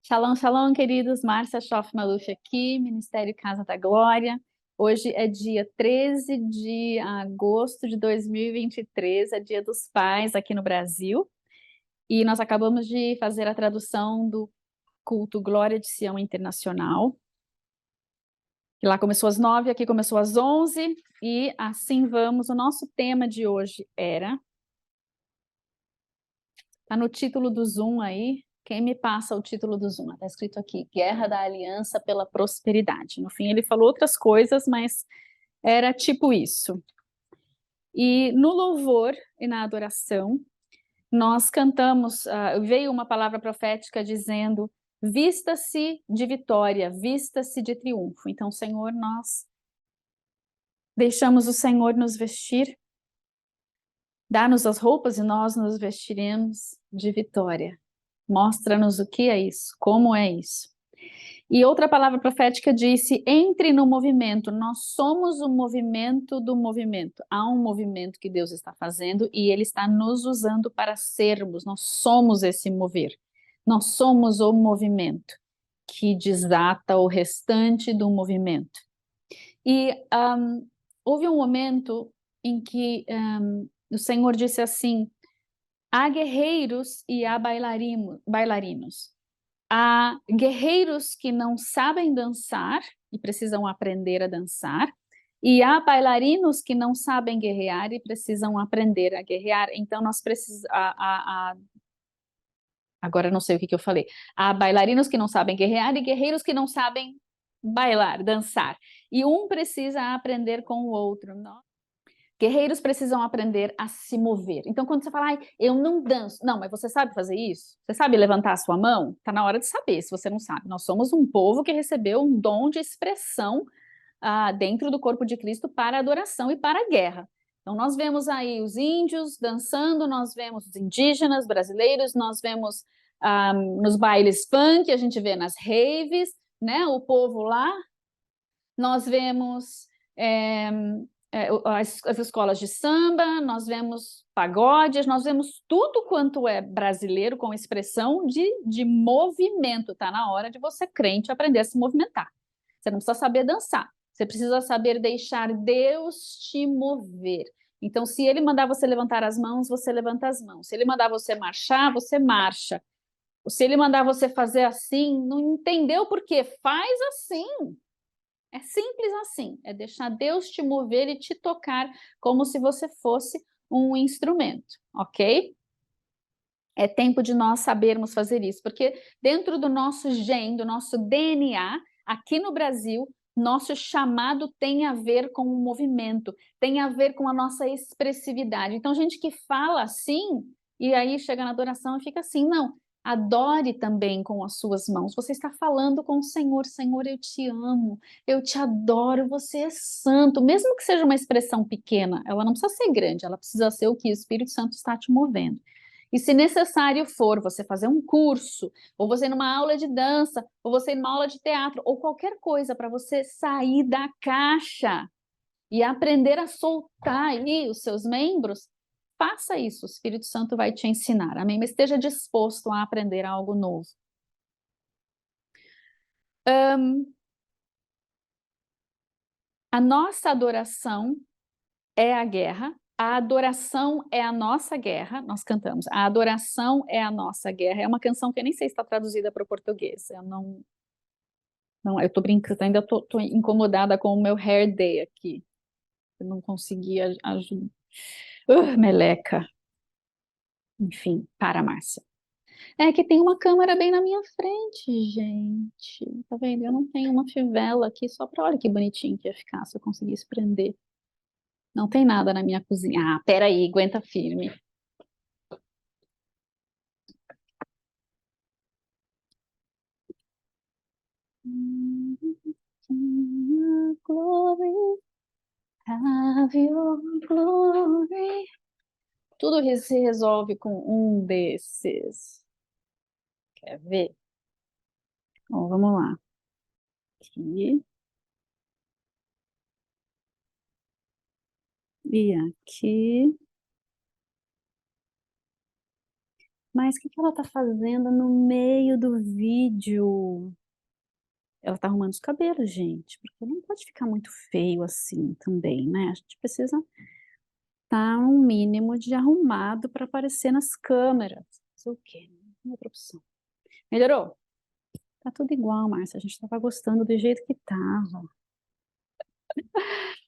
Shalom, shalom, queridos. Márcia Schoff Maluf aqui, Ministério Casa da Glória. Hoje é dia 13 de agosto de 2023, é Dia dos Pais aqui no Brasil. E nós acabamos de fazer a tradução do culto Glória de Sião Internacional. E lá começou às 9, aqui começou às 11. E assim vamos. O nosso tema de hoje era... Está no título do Zoom aí. Quem me passa o título do Zoom? Está escrito aqui, Guerra da Aliança pela Prosperidade. No fim, ele falou outras coisas, mas era tipo isso. E no louvor e na adoração, nós cantamos, veio uma palavra profética dizendo, vista-se de vitória, vista-se de triunfo. Então, Senhor, nós deixamos o Senhor nos vestir, dá-nos as roupas e nós nos vestiremos de vitória. Mostra-nos o que é isso, como é isso. E outra palavra profética disse, entre no movimento, nós somos o movimento do movimento. Há um movimento que Deus está fazendo e Ele está nos usando para sermos, nós somos esse mover. Nós somos o movimento que desata o restante do movimento. E houve um momento em que o Senhor disse assim, há guerreiros e há bailarinos. Há guerreiros que não sabem dançar e precisam aprender a dançar. E há bailarinos que não sabem guerrear e precisam aprender a guerrear. Então, nós precisamos... Agora não sei o que eu falei. Há bailarinos que não sabem guerrear e guerreiros que não sabem bailar, dançar. E um precisa aprender com o outro. Guerreiros precisam aprender a se mover. Então, quando você fala, eu não danço. Não, mas você sabe fazer isso? Você sabe levantar a sua mão? Está na hora de saber, se você não sabe. Nós somos um povo que recebeu um dom de expressão dentro do corpo de Cristo para a adoração e para a guerra. Então, nós vemos aí os índios dançando, nós vemos os indígenas brasileiros, nós vemos nos bailes funk, a gente vê nas raves, né, o povo lá. Nós vemos... as escolas de samba, nós vemos pagodes, nós vemos tudo quanto é brasileiro com expressão de movimento. Está na hora de você, crente, aprender a se movimentar. Você não precisa saber dançar, você precisa saber deixar Deus te mover. Então, se Ele mandar você levantar as mãos, você levanta as mãos. Se Ele mandar você marchar, você marcha. Se Ele mandar você fazer assim, não entendeu por quê? Faz assim. É simples assim, é deixar Deus te mover e te tocar como se você fosse um instrumento, ok? É tempo de nós sabermos fazer isso, porque dentro do nosso gene, do nosso DNA, aqui no Brasil, nosso chamado tem a ver com o movimento, tem a ver com a nossa expressividade. Então, gente que fala assim, e aí chega na adoração e fica assim, não, adore também com as suas mãos. Você está falando com o Senhor, Senhor, eu te amo, eu te adoro, você é santo. Mesmo que seja uma expressão pequena, ela não precisa ser grande, ela precisa ser o que o Espírito Santo está te movendo. E se necessário for você fazer um curso, ou você ir numa aula de dança, ou você ir numa aula de teatro, ou qualquer coisa para você sair da caixa e aprender a soltar aí os seus membros, faça isso, o Espírito Santo vai te ensinar, amém? Mas esteja disposto a aprender algo novo. A nossa adoração é a guerra, a adoração é a nossa guerra, nós cantamos, a adoração é a nossa guerra, é uma canção que eu nem sei se está traduzida para o português, eu não, eu tô brincando, ainda tô incomodada com o meu hair day aqui, eu não consegui ajudar, meleca, enfim, para, Márcia. É que tem uma câmera bem na minha frente, gente, tá vendo? Eu não tenho uma fivela aqui, só para, olha que bonitinho que ia ficar se eu conseguisse prender. Não tem nada na minha cozinha. Ah, peraí, aguenta firme. Glory, have your glory. Tudo se resolve com um desses. Quer ver? Bom, vamos lá. Aqui. E aqui. Mas o que ela está fazendo no meio do vídeo? vídeo. Ela tá arrumando os cabelos, gente, porque não pode ficar muito feio assim também, né? A gente precisa estar um mínimo de arrumado para aparecer nas câmeras. Fazer o quê? Não é outra opção. Melhorou? Tá tudo igual, Márcia. A gente tava gostando do jeito que tava.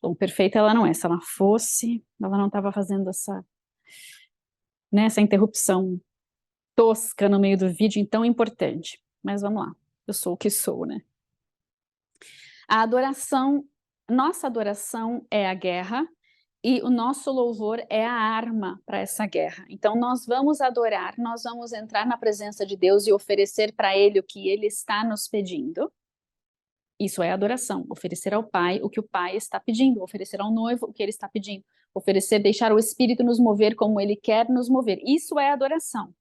Bom, perfeita ela não é. Se ela fosse, ela não tava fazendo essa interrupção tosca no meio do vídeo tão importante. Mas vamos lá. Eu sou o que sou, né? A adoração, nossa adoração é a guerra e o nosso louvor é a arma para essa guerra. Então nós vamos adorar, nós vamos entrar na presença de Deus e oferecer para Ele o que Ele está nos pedindo. Isso é adoração, oferecer ao Pai o que o Pai está pedindo, oferecer ao noivo o que ele está pedindo, oferecer, deixar o Espírito nos mover como Ele quer nos mover. Isso é adoração.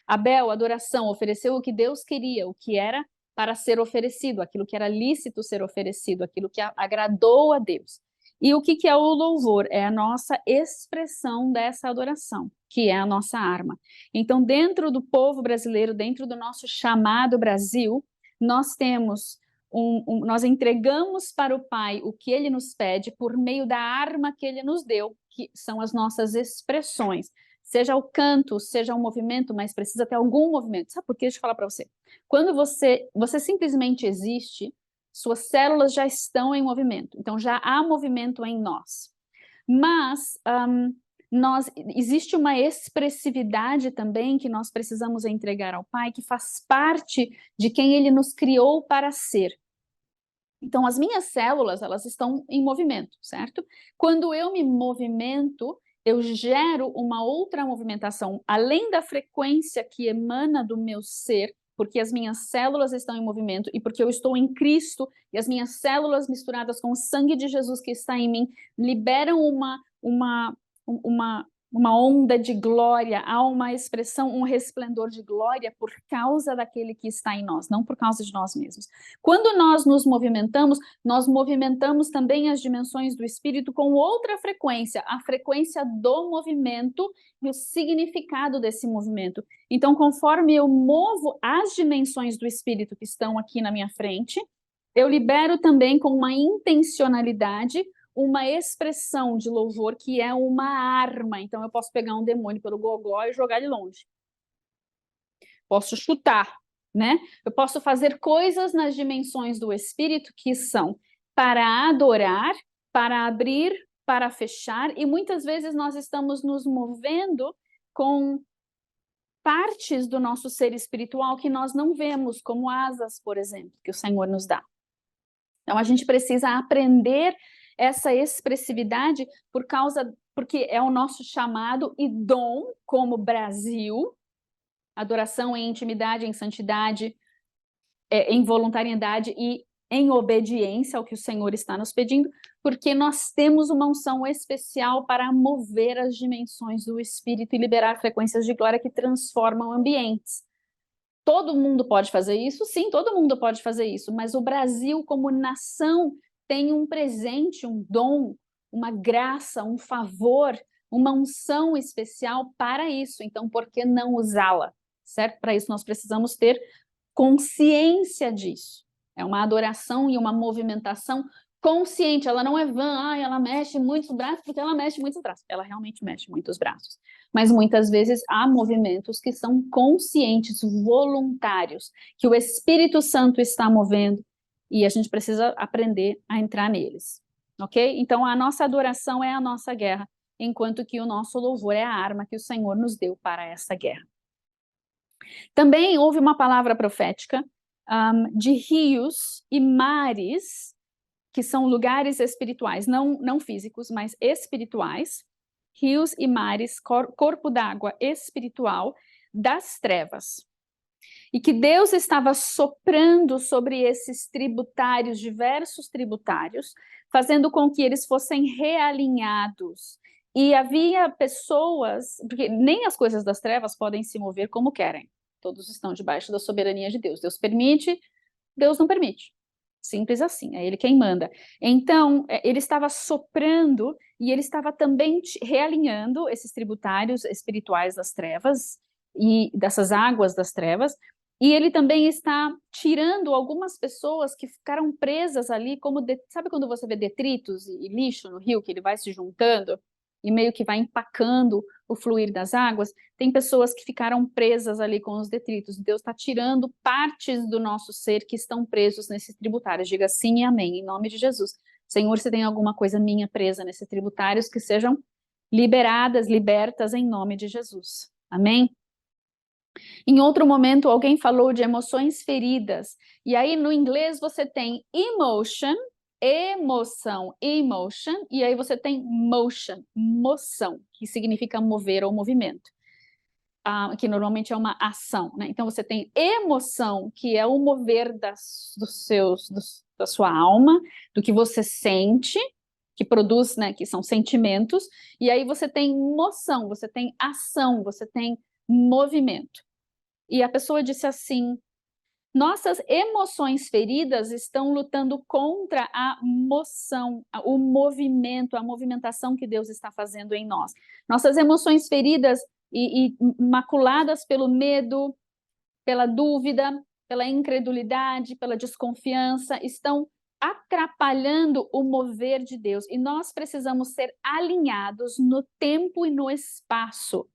Abel, adoração, ofereceu o que Deus queria, o que era para ser oferecido, aquilo que era lícito ser oferecido, aquilo que agradou a Deus. E o que é o louvor? É a nossa expressão dessa adoração, que é a nossa arma. Então, dentro do povo brasileiro, dentro do nosso chamado Brasil, nós temos nós entregamos para o Pai o que Ele nos pede por meio da arma que Ele nos deu, que são as nossas expressões. Seja o canto, seja um movimento, mas precisa ter algum movimento. Sabe por quê? Deixa eu falar para você. Quando você simplesmente existe, suas células já estão em movimento. Então, já há movimento em nós. Mas existe uma expressividade também que nós precisamos entregar ao Pai, que faz parte de quem Ele nos criou para ser. Então, as minhas células, elas estão em movimento, certo? Quando eu me movimento, eu gero uma outra movimentação, além da frequência que emana do meu ser, porque as minhas células estão em movimento e porque eu estou em Cristo e as minhas células misturadas com o sangue de Jesus que está em mim liberam uma onda de glória, há uma expressão, um resplendor de glória por causa daquele que está em nós, não por causa de nós mesmos. Quando nós nos movimentamos, nós movimentamos também as dimensões do Espírito com outra frequência, a frequência do movimento e o significado desse movimento. Então, conforme eu movo as dimensões do Espírito que estão aqui na minha frente, eu libero também com uma intencionalidade uma expressão de louvor que é uma arma. Então, eu posso pegar um demônio pelo gogó e jogar ele longe. Posso chutar, né? Eu posso fazer coisas nas dimensões do Espírito que são para adorar, para abrir, para fechar, e muitas vezes nós estamos nos movendo com partes do nosso ser espiritual que nós não vemos, como asas, por exemplo, que o Senhor nos dá. Então, a gente precisa aprender essa expressividade porque é o nosso chamado e dom como Brasil, adoração em intimidade, em santidade, em voluntariedade e em obediência ao que o Senhor está nos pedindo, porque nós temos uma unção especial para mover as dimensões do Espírito e liberar frequências de glória que transformam ambientes. Todo mundo pode fazer isso? Sim, todo mundo pode fazer isso, mas o Brasil como nação tem um presente, um dom, uma graça, um favor, uma unção especial para isso. Então, por que não usá-la? Certo? Para isso, nós precisamos ter consciência disso. É uma adoração e uma movimentação consciente. Ela não é vã, ela mexe muitos braços, porque ela mexe muitos braços. Ela realmente mexe muitos braços. Mas muitas vezes há movimentos que são conscientes, voluntários, que o Espírito Santo está movendo, e a gente precisa aprender a entrar neles, ok? Então, a nossa adoração é a nossa guerra, enquanto que o nosso louvor é a arma que o Senhor nos deu para essa guerra. Também houve uma palavra profética de rios e mares, que são lugares espirituais, não físicos, mas espirituais, rios e mares, corpo d'água espiritual das trevas. E que Deus estava soprando sobre esses tributários, diversos tributários, fazendo com que eles fossem realinhados. E havia pessoas, porque nem as coisas das trevas podem se mover como querem. Todos estão debaixo da soberania de Deus. Deus permite, Deus não permite. Simples assim, é Ele quem manda. Então, ele estava soprando e ele estava também realinhando esses tributários espirituais das trevas e dessas águas das trevas, E ele também está tirando algumas pessoas que ficaram presas ali, sabe quando você vê detritos e lixo no rio, que ele vai se juntando e meio que vai empacando o fluir das águas? Tem pessoas que ficaram presas ali com os detritos. Deus está tirando partes do nosso ser que estão presos nesses tributários. Diga sim e amém, em nome de Jesus. Senhor, se tem alguma coisa minha presa nesses tributários, que sejam liberadas, libertas em nome de Jesus. Amém? Em outro momento, alguém falou de emoções feridas. E aí, no inglês, você tem emotion, emoção, emotion, e aí você tem motion, moção, que significa mover ou movimento, que normalmente é uma ação, né? Então, você tem emoção, que é o mover da sua alma, do que você sente, que produz, né, que são sentimentos, e aí você tem moção, você tem ação, você tem movimento. E a pessoa disse assim: nossas emoções feridas estão lutando contra a moção, o movimento, a movimentação que Deus está fazendo em nós. Nossas emoções feridas e maculadas pelo medo, pela dúvida, pela incredulidade, pela desconfiança, estão atrapalhando o mover de Deus. E nós precisamos ser alinhados no tempo e no espaço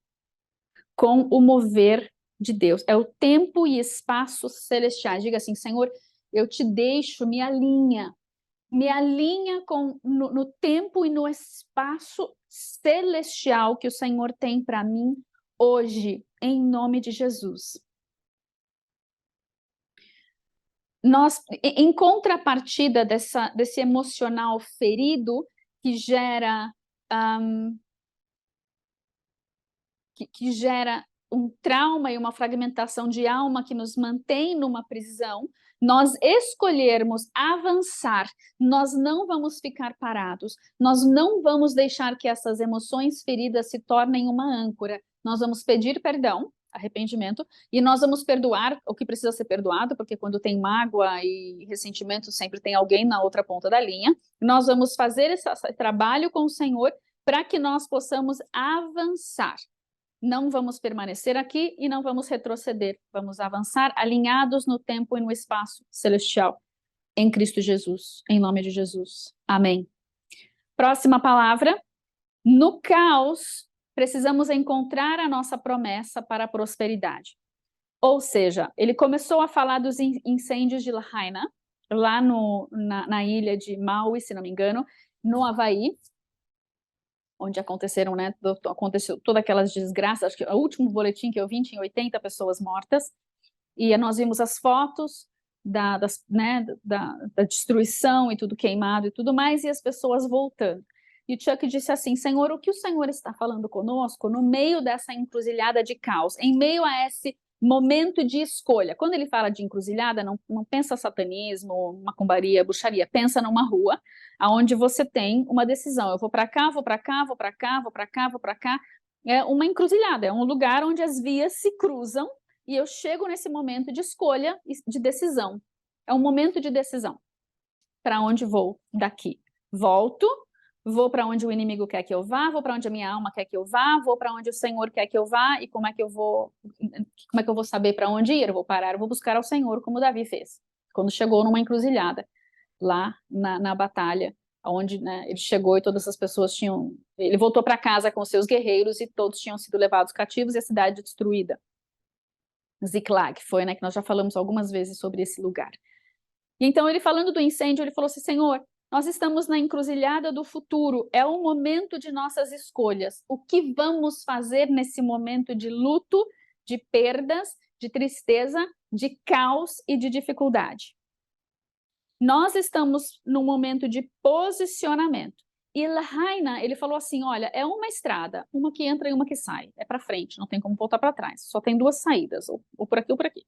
com o mover de Deus. É o tempo e espaço celestiais. Diga assim: Senhor, eu te deixo, me alinha no tempo e no espaço celestial que o Senhor tem para mim hoje, em nome de Jesus. Nós, em contrapartida desse emocional ferido que gera que gera um trauma e uma fragmentação de alma que nos mantém numa prisão, nós escolhermos avançar, nós não vamos ficar parados, nós não vamos deixar que essas emoções feridas se tornem uma âncora, nós vamos pedir perdão, arrependimento, e nós vamos perdoar o que precisa ser perdoado, porque quando tem mágoa e ressentimento sempre tem alguém na outra ponta da linha. Nós vamos fazer esse trabalho com o Senhor para que nós possamos avançar. Não vamos permanecer aqui e não vamos retroceder. Vamos avançar alinhados no tempo e no espaço celestial, em Cristo Jesus, em nome de Jesus. Amém. Próxima palavra. No caos, precisamos encontrar a nossa promessa para a prosperidade. Ou seja, ele começou a falar dos incêndios de Lahaina, lá na ilha de Maui, se não me engano, no Havaí, onde aconteceram, né, aconteceu todas aquelas desgraças. Acho que o último boletim que eu vi tinha 80 pessoas mortas, e nós vimos as fotos da destruição e tudo queimado e tudo mais, e as pessoas voltando. E o Chuck disse assim: Senhor, o que o Senhor está falando conosco no meio dessa encruzilhada de caos, em meio a esse momento de escolha? Quando ele fala de encruzilhada, não pensa satanismo, macumbaria, bruxaria, pensa numa rua onde você tem uma decisão: eu vou para cá, vou para cá, vou para cá, vou para cá, vou para cá. É uma encruzilhada, é um lugar onde as vias se cruzam e eu chego nesse momento de escolha, de decisão. É um momento de decisão. Para onde vou daqui? Volto, vou para onde o inimigo quer que eu vá, vou para onde a minha alma quer que eu vá, vou para onde o Senhor quer que eu vá, e como é que eu vou saber para onde ir? Eu vou parar, eu vou buscar ao Senhor, como Davi fez, quando chegou numa encruzilhada, lá na batalha, onde, né, ele chegou e todas as pessoas tinham... Ele voltou para casa com seus guerreiros e todos tinham sido levados cativos e a cidade destruída. Ziklag, foi, né, que nós já falamos algumas vezes sobre esse lugar. E então, ele falando do incêndio, ele falou assim: Senhor, nós estamos na encruzilhada do futuro, é o momento de nossas escolhas. O que vamos fazer nesse momento de luto, de perdas, de tristeza, de caos e de dificuldade? Nós estamos num momento de posicionamento. E Lahaina, ele falou assim: olha, é uma estrada, uma que entra e uma que sai, é para frente, não tem como voltar para trás, só tem duas saídas, ou por aqui ou por aqui.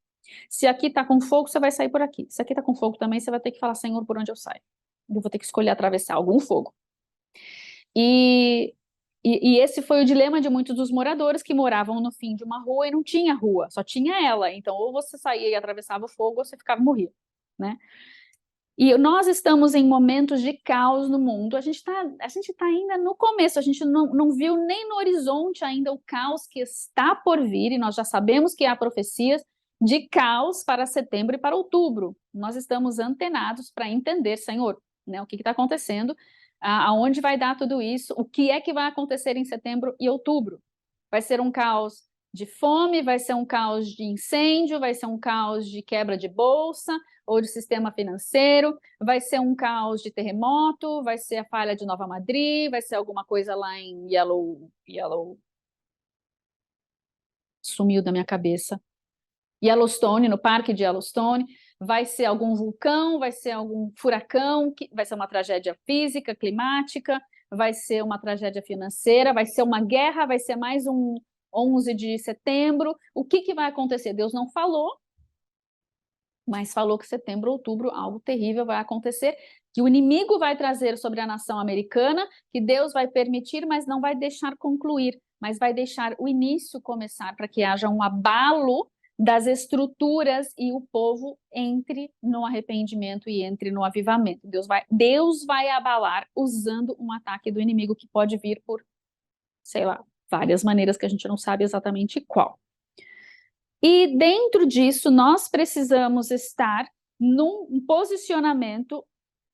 Se aqui está com fogo, você vai sair por aqui. Se aqui está com fogo também, você vai ter que falar: Senhor, por onde eu saio? Eu vou ter que escolher atravessar algum fogo. E esse foi o dilema de muitos dos moradores que moravam no fim de uma rua e não tinha rua, só tinha ela. Então, ou você saía e atravessava o fogo, ou você ficava e morria, né? E nós estamos em momentos de caos no mundo. A gente tá ainda no começo, a gente não viu nem no horizonte ainda o caos que está por vir, e nós já sabemos que há profecias de caos para setembro e para outubro. Nós estamos antenados para entender, Senhor, né, o que está acontecendo, aonde vai dar tudo isso, o que é que vai acontecer em setembro e outubro. Vai ser um caos de fome, vai ser um caos de incêndio, vai ser um caos de quebra de bolsa ou de sistema financeiro, vai ser um caos de terremoto, vai ser a falha de Nova Madrid, vai ser alguma coisa lá em Yellow... Sumiu da minha cabeça. Yellowstone, no parque de Yellowstone, vai ser algum vulcão, vai ser algum furacão, vai ser uma tragédia física, climática, vai ser uma tragédia financeira, vai ser uma guerra, vai ser mais um 11 de setembro. O que vai acontecer? Deus não falou, mas falou que setembro, outubro, algo terrível vai acontecer, que o inimigo vai trazer sobre a nação americana, que Deus vai permitir, mas não vai deixar concluir, mas vai deixar o início começar, para que haja um abalo das estruturas e o povo entre no arrependimento e entre no avivamento. Deus vai abalar usando um ataque do inimigo que pode vir por, sei lá, várias maneiras que a gente não sabe exatamente qual. E dentro disso, nós precisamos estar num posicionamento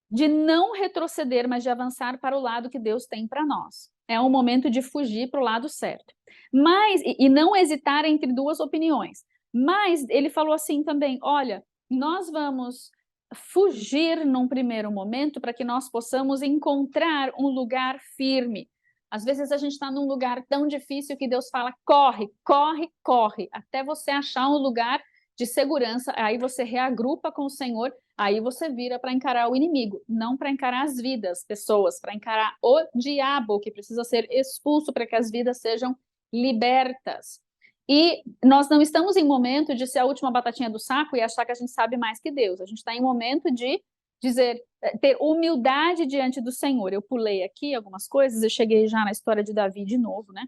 de não retroceder, mas de avançar para o lado que Deus tem para nós. É um momento de fugir para o lado certo. Mas, e não hesitar entre duas opiniões. Mas ele falou assim também, olha, nós vamos fugir num primeiro momento para que nós possamos encontrar um lugar firme. Às vezes a gente está num lugar tão difícil que Deus fala, corre, corre, corre, até você achar um lugar de segurança, aí você reagrupa com o Senhor, aí você vira para encarar o inimigo, não para encarar as vidas, pessoas, para encarar o diabo, que precisa ser expulso para que as vidas sejam libertas. E nós não estamos em momento de ser a última batatinha do saco e achar que a gente sabe mais que Deus. A gente está em momento de dizer, ter humildade diante do Senhor. Eu pulei aqui algumas coisas, eu cheguei já na história de Davi de novo, né?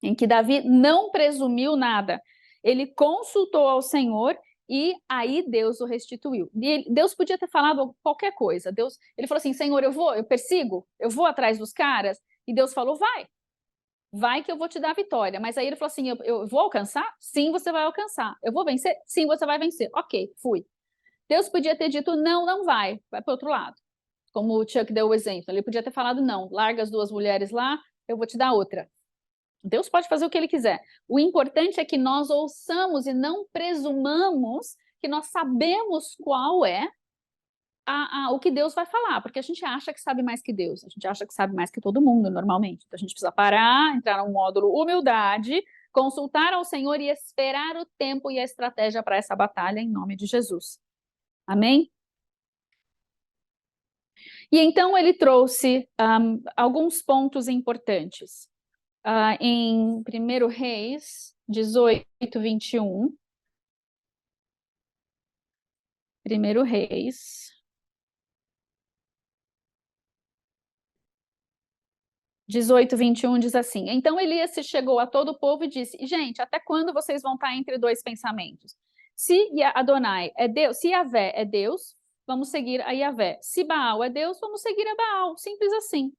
Em que Davi não presumiu nada. Ele consultou ao Senhor e aí Deus o restituiu. E Deus podia ter falado qualquer coisa. Ele falou assim, Senhor, eu persigo, eu vou atrás dos caras. E Deus falou, vai que eu vou te dar a vitória. Mas aí ele falou assim, eu vou alcançar? Sim, você vai alcançar. Eu vou vencer? Sim, você vai vencer. Ok, fui. Deus podia ter dito, não vai para o outro lado. Como o Chuck deu o exemplo. Ele podia ter falado, não, larga as duas mulheres lá, eu vou te dar outra. Deus pode fazer o que ele quiser. O importante é que nós ouçamos e não presumamos que nós sabemos qual é o que Deus vai falar, porque a gente acha que sabe mais que Deus, a gente acha que sabe mais que todo mundo, normalmente. Então a gente precisa parar, entrar no módulo humildade, consultar ao Senhor e esperar o tempo e a estratégia para essa batalha, em nome de Jesus. Amém? E então ele trouxe alguns pontos importantes. Em 1 Reis 18, 21. 1 Reis 18, 21 diz assim, então Elias se chegou a todo o povo e disse, gente, até quando vocês vão estar entre dois pensamentos? Se Adonai é Deus, se Yahvé é Deus, vamos seguir a Yahvé. Se Baal é Deus, vamos seguir a Baal, simples assim.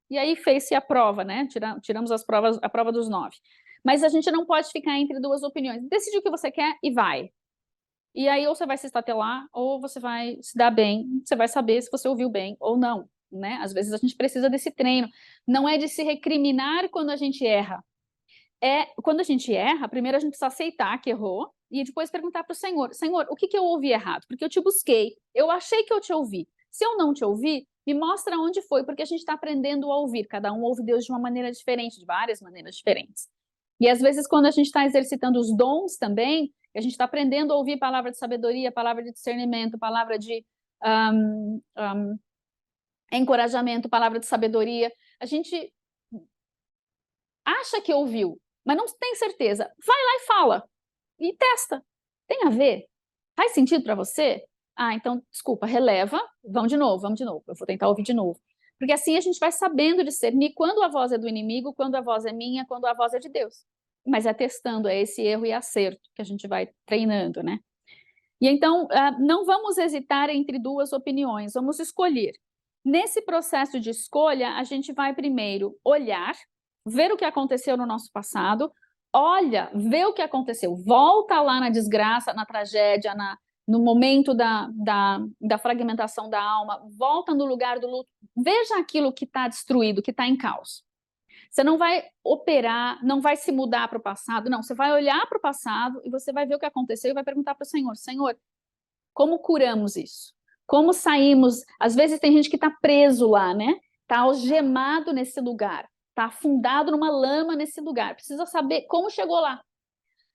E aí fez-se a prova, né? Tiramos a prova dos 9. Mas a gente não pode ficar entre duas opiniões. Decide o que você quer e vai. E aí ou você vai se estatelar, ou você vai se dar bem, você vai saber se você ouviu bem ou não, né? Às vezes a gente precisa desse treino. Não é de se recriminar quando a gente erra. Quando a gente erra, primeiro a gente precisa aceitar que errou, e depois perguntar para o Senhor, Senhor, o que eu ouvi errado? Porque eu te busquei, eu achei que eu te ouvi. Se eu não te ouvi, me mostra onde foi, porque a gente está aprendendo a ouvir. Cada um ouve Deus de uma maneira diferente, de várias maneiras diferentes. E às vezes, quando a gente está exercitando os dons também, a gente está aprendendo a ouvir palavra de sabedoria, palavra de discernimento, palavra de encorajamento, palavra de sabedoria. A gente acha que ouviu, mas não tem certeza. Vai lá e fala. E testa. Tem a ver? Faz sentido para você? Então, desculpa, releva, vamos de novo. Eu vou tentar ouvir de novo. Porque assim a gente vai sabendo discernir quando a voz é do inimigo, quando a voz é minha, quando a voz é de Deus. Mas é testando, é esse erro e acerto que a gente vai treinando, né? E então, não vamos hesitar entre duas opiniões, vamos escolher. Nesse processo de escolha, a gente vai primeiro olhar, ver o que aconteceu no nosso passado, olha, vê o que aconteceu, volta lá na desgraça, na tragédia, no momento da fragmentação da alma, volta no lugar do luto, veja aquilo que está destruído, que está em caos. Você não vai operar, não vai se mudar para o passado, não, você vai olhar para o passado e você vai ver o que aconteceu e vai perguntar para o Senhor, Senhor, como curamos isso? Como saímos? Às vezes tem gente que está preso lá, né? Está algemado nesse lugar, está afundado numa lama nesse lugar. Precisa saber como chegou lá,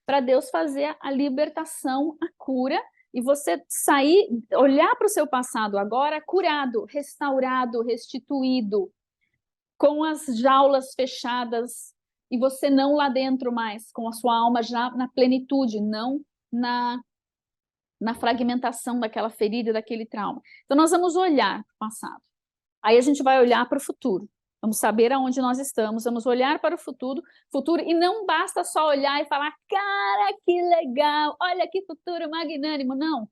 para Deus fazer a libertação, a cura, e você sair, olhar para o seu passado agora curado, restaurado, restituído, com as jaulas fechadas, e você não lá dentro mais, com a sua alma já na plenitude, não na fragmentação daquela ferida, daquele trauma. Então, nós vamos olhar para o passado. Aí a gente vai olhar para o futuro. Vamos saber aonde nós estamos, vamos olhar para o futuro, e não basta só olhar e falar, cara, que legal, olha que futuro magnânimo. Não.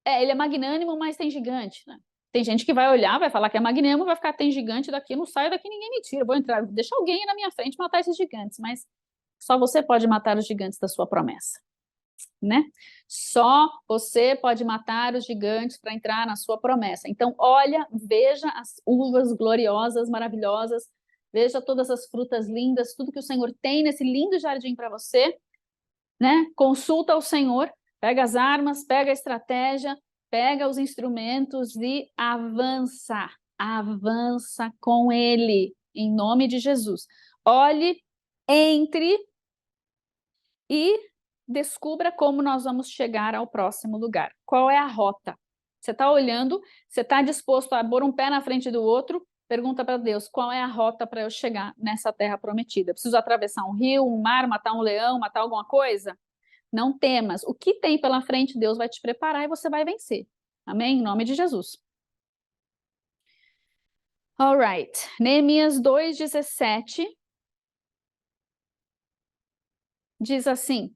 Ele é magnânimo, mas tem gigante, né? Tem gente que vai olhar, vai falar que é magnânimo, vai ficar, tem gigante daqui, não saio daqui, ninguém me tira, vou entrar, deixa alguém na minha frente matar esses gigantes, mas só você pode matar os gigantes da sua promessa. Né? Só você pode matar os gigantes para entrar na sua promessa. Então, olha, veja as uvas gloriosas, maravilhosas, veja todas as frutas lindas, tudo que o Senhor tem nesse lindo jardim para você, né? Consulta o Senhor, pega as armas, pega a estratégia, pega os instrumentos e avança, avança com Ele, em nome de Jesus. Olhe, entre e descubra como nós vamos chegar ao próximo lugar. Qual é a rota? Você está olhando, você está disposto a pôr um pé na frente do outro, pergunta para Deus, qual é a rota para eu chegar nessa terra prometida? Preciso atravessar um rio, um mar, matar um leão, matar alguma coisa? Não temas. O que tem pela frente, Deus vai te preparar e você vai vencer. Amém? Em nome de Jesus. All right. Neemias 2:17 diz assim: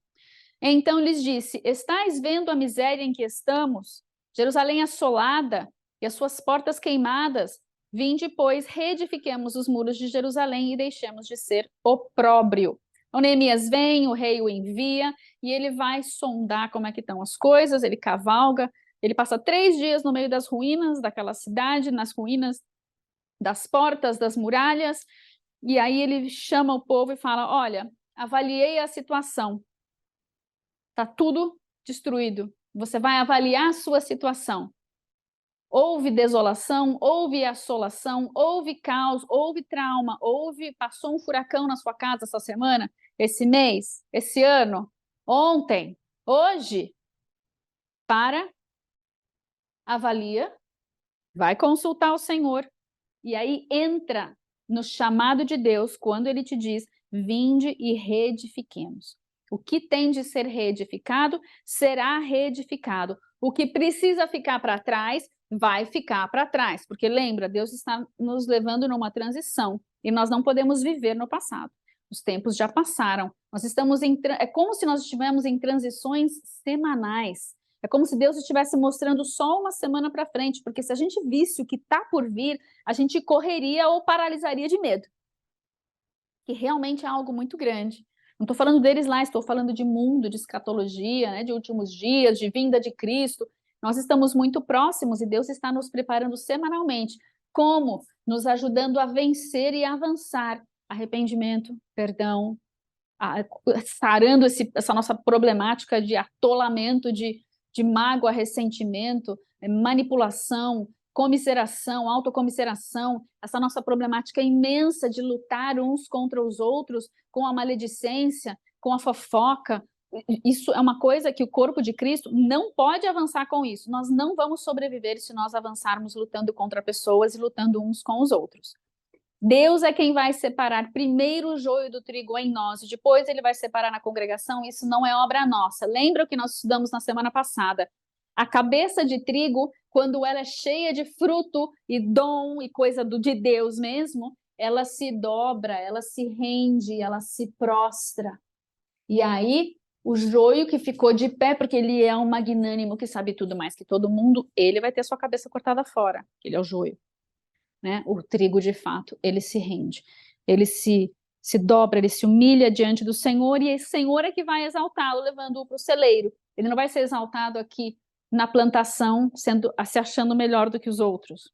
Então lhes disse, estais vendo a miséria em que estamos? Jerusalém assolada e as suas portas queimadas? Vinde, pois, reedifiquemos os muros de Jerusalém e deixemos de ser opróbrio. O Neemias vem, o rei o envia, e ele vai sondar como é que estão as coisas, ele cavalga, ele passa 3 dias no meio das ruínas daquela cidade, nas ruínas das portas, das muralhas, e aí ele chama o povo e fala, olha, avaliei a situação, está tudo destruído. Você vai avaliar a sua situação. Houve desolação, houve assolação, houve caos, houve trauma, passou um furacão na sua casa essa semana, esse mês, esse ano, ontem, hoje. Avalia, vai consultar o Senhor, e aí entra no chamado de Deus, quando ele te diz, vinde e reedifiquemos. O que tem de ser reedificado, será reedificado. O que precisa ficar para trás, vai ficar para trás. Porque lembra, Deus está nos levando numa transição e nós não podemos viver no passado. Os tempos já passaram. É como se nós estivéssemos em transições semanais. É como se Deus estivesse mostrando só uma semana para frente, porque se a gente visse o que está por vir, a gente correria ou paralisaria de medo. Que realmente é algo muito grande. Não estou falando deles lá, estou falando de mundo, de escatologia, né, de últimos dias, de vinda de Cristo. Nós estamos muito próximos e Deus está nos preparando semanalmente. Como? Nos ajudando a vencer e avançar. Arrependimento, perdão, sarando essa nossa problemática de atolamento, de mágoa, ressentimento, manipulação, comiseração, autocomiseração, essa nossa problemática imensa de lutar uns contra os outros com a maledicência, com a fofoca. Isso é uma coisa que o corpo de Cristo não pode avançar com isso. Nós não vamos sobreviver se nós avançarmos lutando contra pessoas e lutando uns com os outros. Deus é quem vai separar primeiro o joio do trigo em nós, e depois ele vai separar na congregação. Isso não é obra nossa. Lembra o que nós estudamos na semana passada? A cabeça de trigo, quando ela é cheia de fruto e dom e coisa de Deus mesmo, ela se dobra, ela se rende, ela se prostra. E aí, o joio que ficou de pé, porque ele é um magnânimo que sabe tudo mais que todo mundo, ele vai ter sua cabeça cortada fora, ele é o joio. Né? O trigo, de fato, ele se rende, ele se se dobra, ele se humilha diante do Senhor, e esse Senhor é que vai exaltá-lo, levando-o para o celeiro. Ele não vai ser exaltado aqui na plantação, se achando melhor do que os outros.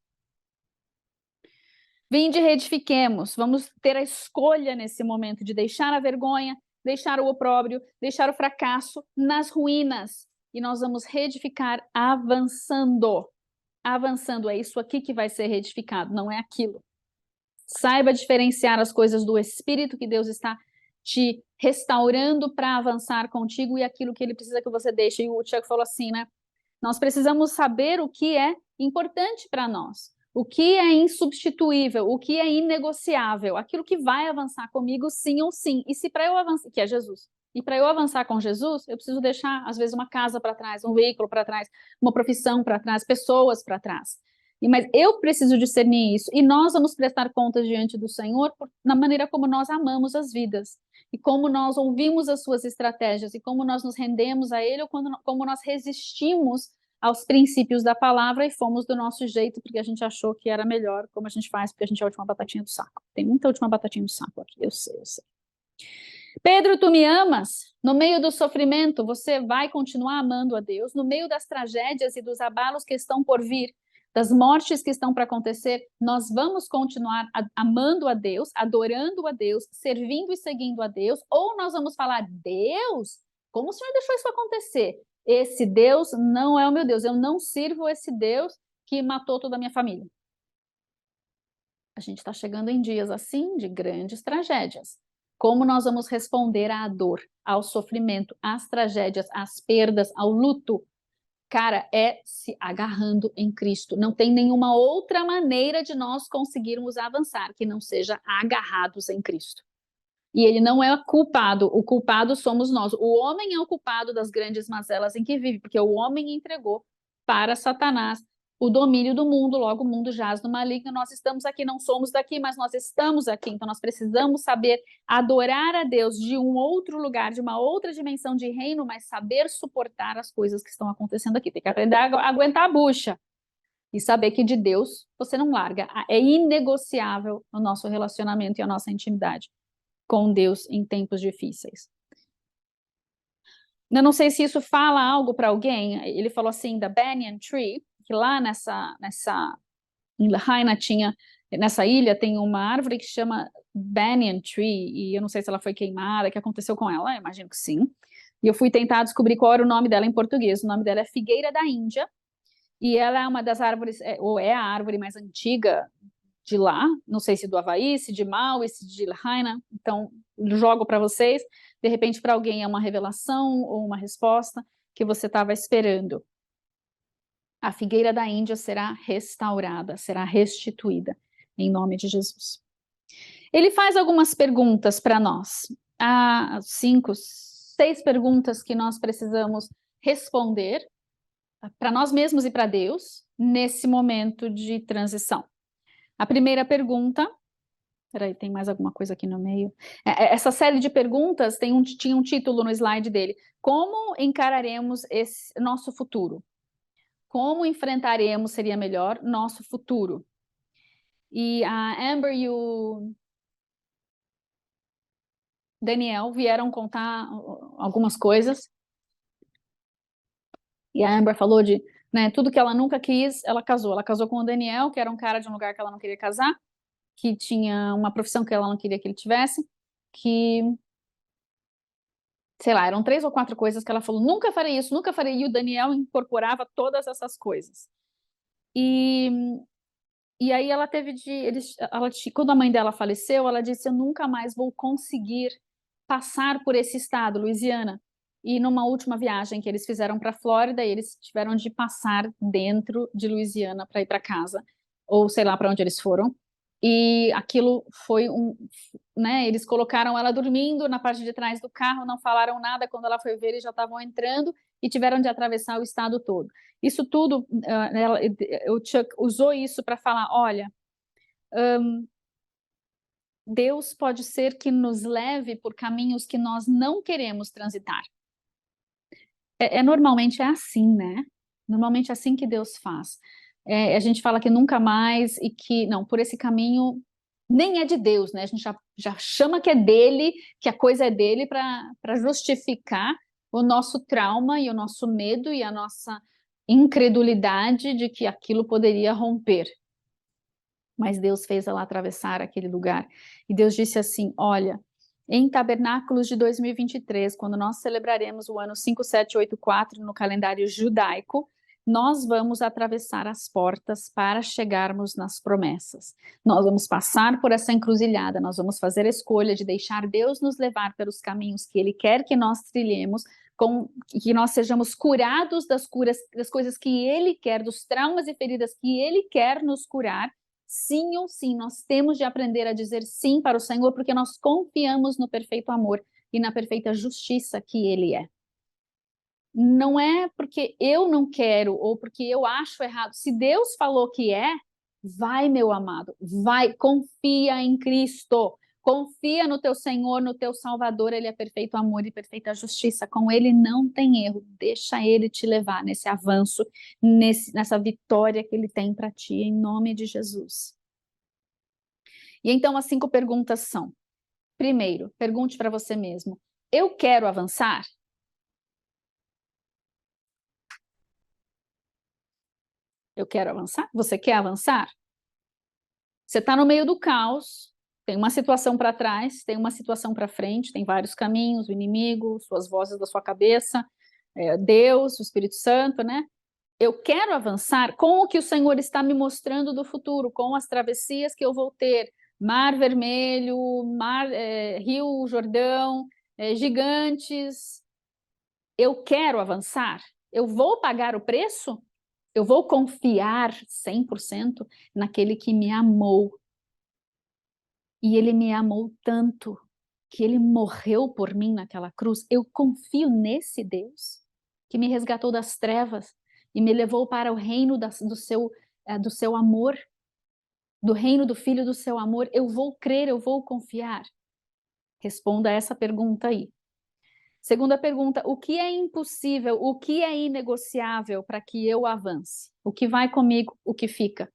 Vinde e reedifiquemos, vamos ter a escolha nesse momento de deixar a vergonha, deixar o opróbrio, deixar o fracasso nas ruínas, e nós vamos reedificar avançando. Avançando, é isso aqui que vai ser reedificado, não é aquilo. Saiba diferenciar as coisas do Espírito que Deus está te restaurando para avançar contigo e aquilo que Ele precisa que você deixe. E o Tiago falou assim, né? Nós precisamos saber o que é importante para nós, o que é insubstituível, o que é inegociável, aquilo que vai avançar comigo sim ou sim. E se para eu avançar, que é Jesus, e para eu avançar com Jesus, eu preciso deixar, às vezes, uma casa para trás, um veículo para trás, uma profissão para trás, pessoas para trás. Mas eu preciso discernir isso, e nós vamos prestar contas diante do Senhor na maneira como nós amamos as vidas, e como nós ouvimos as suas estratégias, e como nós nos rendemos a Ele, ou como nós resistimos aos princípios da palavra e fomos do nosso jeito, porque a gente achou que era melhor, como a gente faz, porque a gente é a última batatinha do saco. Tem muita última batatinha do saco aqui, eu sei, eu sei. Pedro, tu me amas? No meio do sofrimento, você vai continuar amando a Deus? No meio das tragédias e dos abalos que estão por vir, das mortes que estão para acontecer, nós vamos continuar amando a Deus, adorando a Deus, servindo e seguindo a Deus? Ou nós vamos falar, Deus, como o Senhor deixou isso acontecer? Esse Deus não é o meu Deus, eu não sirvo esse Deus que matou toda a minha família. A gente está chegando em dias assim, de grandes tragédias. Como nós vamos responder à dor, ao sofrimento, às tragédias, às perdas, ao luto? Cara, é se agarrando em Cristo. Não tem nenhuma outra maneira de nós conseguirmos avançar que não seja agarrados em Cristo. E ele não é culpado, o culpado somos nós. O homem é o culpado das grandes mazelas em que vive, porque o homem entregou para Satanás o domínio do mundo, logo o mundo jaz no maligno. Nós estamos aqui, não somos daqui, mas nós estamos aqui. Então nós precisamos saber adorar a Deus de um outro lugar, de uma outra dimensão de reino, mas saber suportar as coisas que estão acontecendo aqui. Tem que aprender a aguentar a bucha e saber que de Deus você não larga. É inegociável o nosso relacionamento e a nossa intimidade com Deus em tempos difíceis. Eu não sei se isso fala algo para alguém. Ele falou assim da Banyan Tree, que lá em Lahaina tinha, nessa ilha tem uma árvore que chama Banyan Tree, e eu não sei se ela foi queimada, o que aconteceu com ela, eu imagino que sim. E eu fui tentar descobrir qual era o nome dela em português. O nome dela é Figueira da Índia, e ela é uma das árvores, ou é a árvore mais antiga de lá, não sei se do Havaí, se de Maui, se de Lahaina, então jogo para vocês, de repente para alguém é uma revelação ou uma resposta que você estava esperando. A figueira da Índia será restaurada, será restituída, em nome de Jesus. Ele faz algumas perguntas para nós, há 5, 6 perguntas que nós precisamos responder para nós mesmos e para Deus nesse momento de transição. A primeira pergunta, peraí, tem mais alguma coisa aqui no meio? Essa série de perguntas tinha um título no slide dele. Como encararemos esse nosso futuro? Como enfrentaremos, seria melhor, nosso futuro? E a Amber e o Daniel vieram contar algumas coisas. E a Amber falou de, né, tudo que ela nunca quis, ela casou. Ela casou com o Daniel, que era um cara de um lugar que ela não queria casar, que tinha uma profissão que ela não queria que ele tivesse, que, sei lá, eram 3 ou 4 coisas que ela falou, nunca farei isso, nunca farei, e o Daniel incorporava todas essas coisas. E aí ela teve quando a mãe dela faleceu, ela disse, eu nunca mais vou conseguir passar por esse estado, Louisiana. E numa última viagem que eles fizeram para a Flórida, eles tiveram de passar dentro de Louisiana para ir para casa, ou sei lá para onde eles foram. E aquilo foi né, eles colocaram ela dormindo na parte de trás do carro, não falaram nada, quando ela foi ver, eles já estavam entrando e tiveram de atravessar o estado todo. Isso tudo, o Chuck usou isso para falar, olha, Deus pode ser que nos leve por caminhos que nós não queremos transitar. Normalmente é assim, né? Normalmente é assim que Deus faz. A gente fala que nunca mais e que, não, por esse caminho nem é de Deus, né? A gente já chama que é dele, que a coisa é dele para justificar o nosso trauma e o nosso medo e a nossa incredulidade de que aquilo poderia romper. Mas Deus fez ela atravessar aquele lugar. E Deus disse assim: olha, em Tabernáculos de 2023, quando nós celebraremos o ano 5784 no calendário judaico, nós vamos atravessar as portas para chegarmos nas promessas. Nós vamos passar por essa encruzilhada, nós vamos fazer a escolha de deixar Deus nos levar pelos caminhos que Ele quer que nós trilhemos, que nós sejamos curados das coisas que Ele quer, dos traumas e feridas que Ele quer nos curar. Sim ou sim, nós temos de aprender a dizer sim para o Senhor, porque nós confiamos no perfeito amor e na perfeita justiça que Ele é. Não é porque eu não quero ou porque eu acho errado. Se Deus falou que é, vai, meu amado, vai, confia em Cristo. Confia no teu Senhor, no teu Salvador, Ele é perfeito amor e perfeita justiça. Com Ele não tem erro. Deixa Ele te levar nesse avanço, nessa vitória que Ele tem para ti, em nome de Jesus. E então as 5 perguntas são: primeiro, pergunte para você mesmo: eu quero avançar? Eu quero avançar? Você quer avançar? Você está no meio do caos, tem uma situação para trás, tem uma situação para frente, tem vários caminhos, o inimigo, suas vozes da sua cabeça, Deus, o Espírito Santo, né? Eu quero avançar com o que o Senhor está me mostrando do futuro, com as travessias que eu vou ter, Mar Vermelho, Rio Jordão, gigantes. Eu quero avançar? Eu vou pagar o preço? Eu vou confiar 100% naquele que me amou. E ele me amou tanto que ele morreu por mim naquela cruz. Eu confio nesse Deus que me resgatou das trevas e me levou para o reino do seu amor, do reino do Filho do seu amor. Eu vou crer, eu vou confiar. Responda essa pergunta aí. Segunda pergunta: o que é impossível, o que é inegociável para que eu avance? O que vai comigo, o que fica?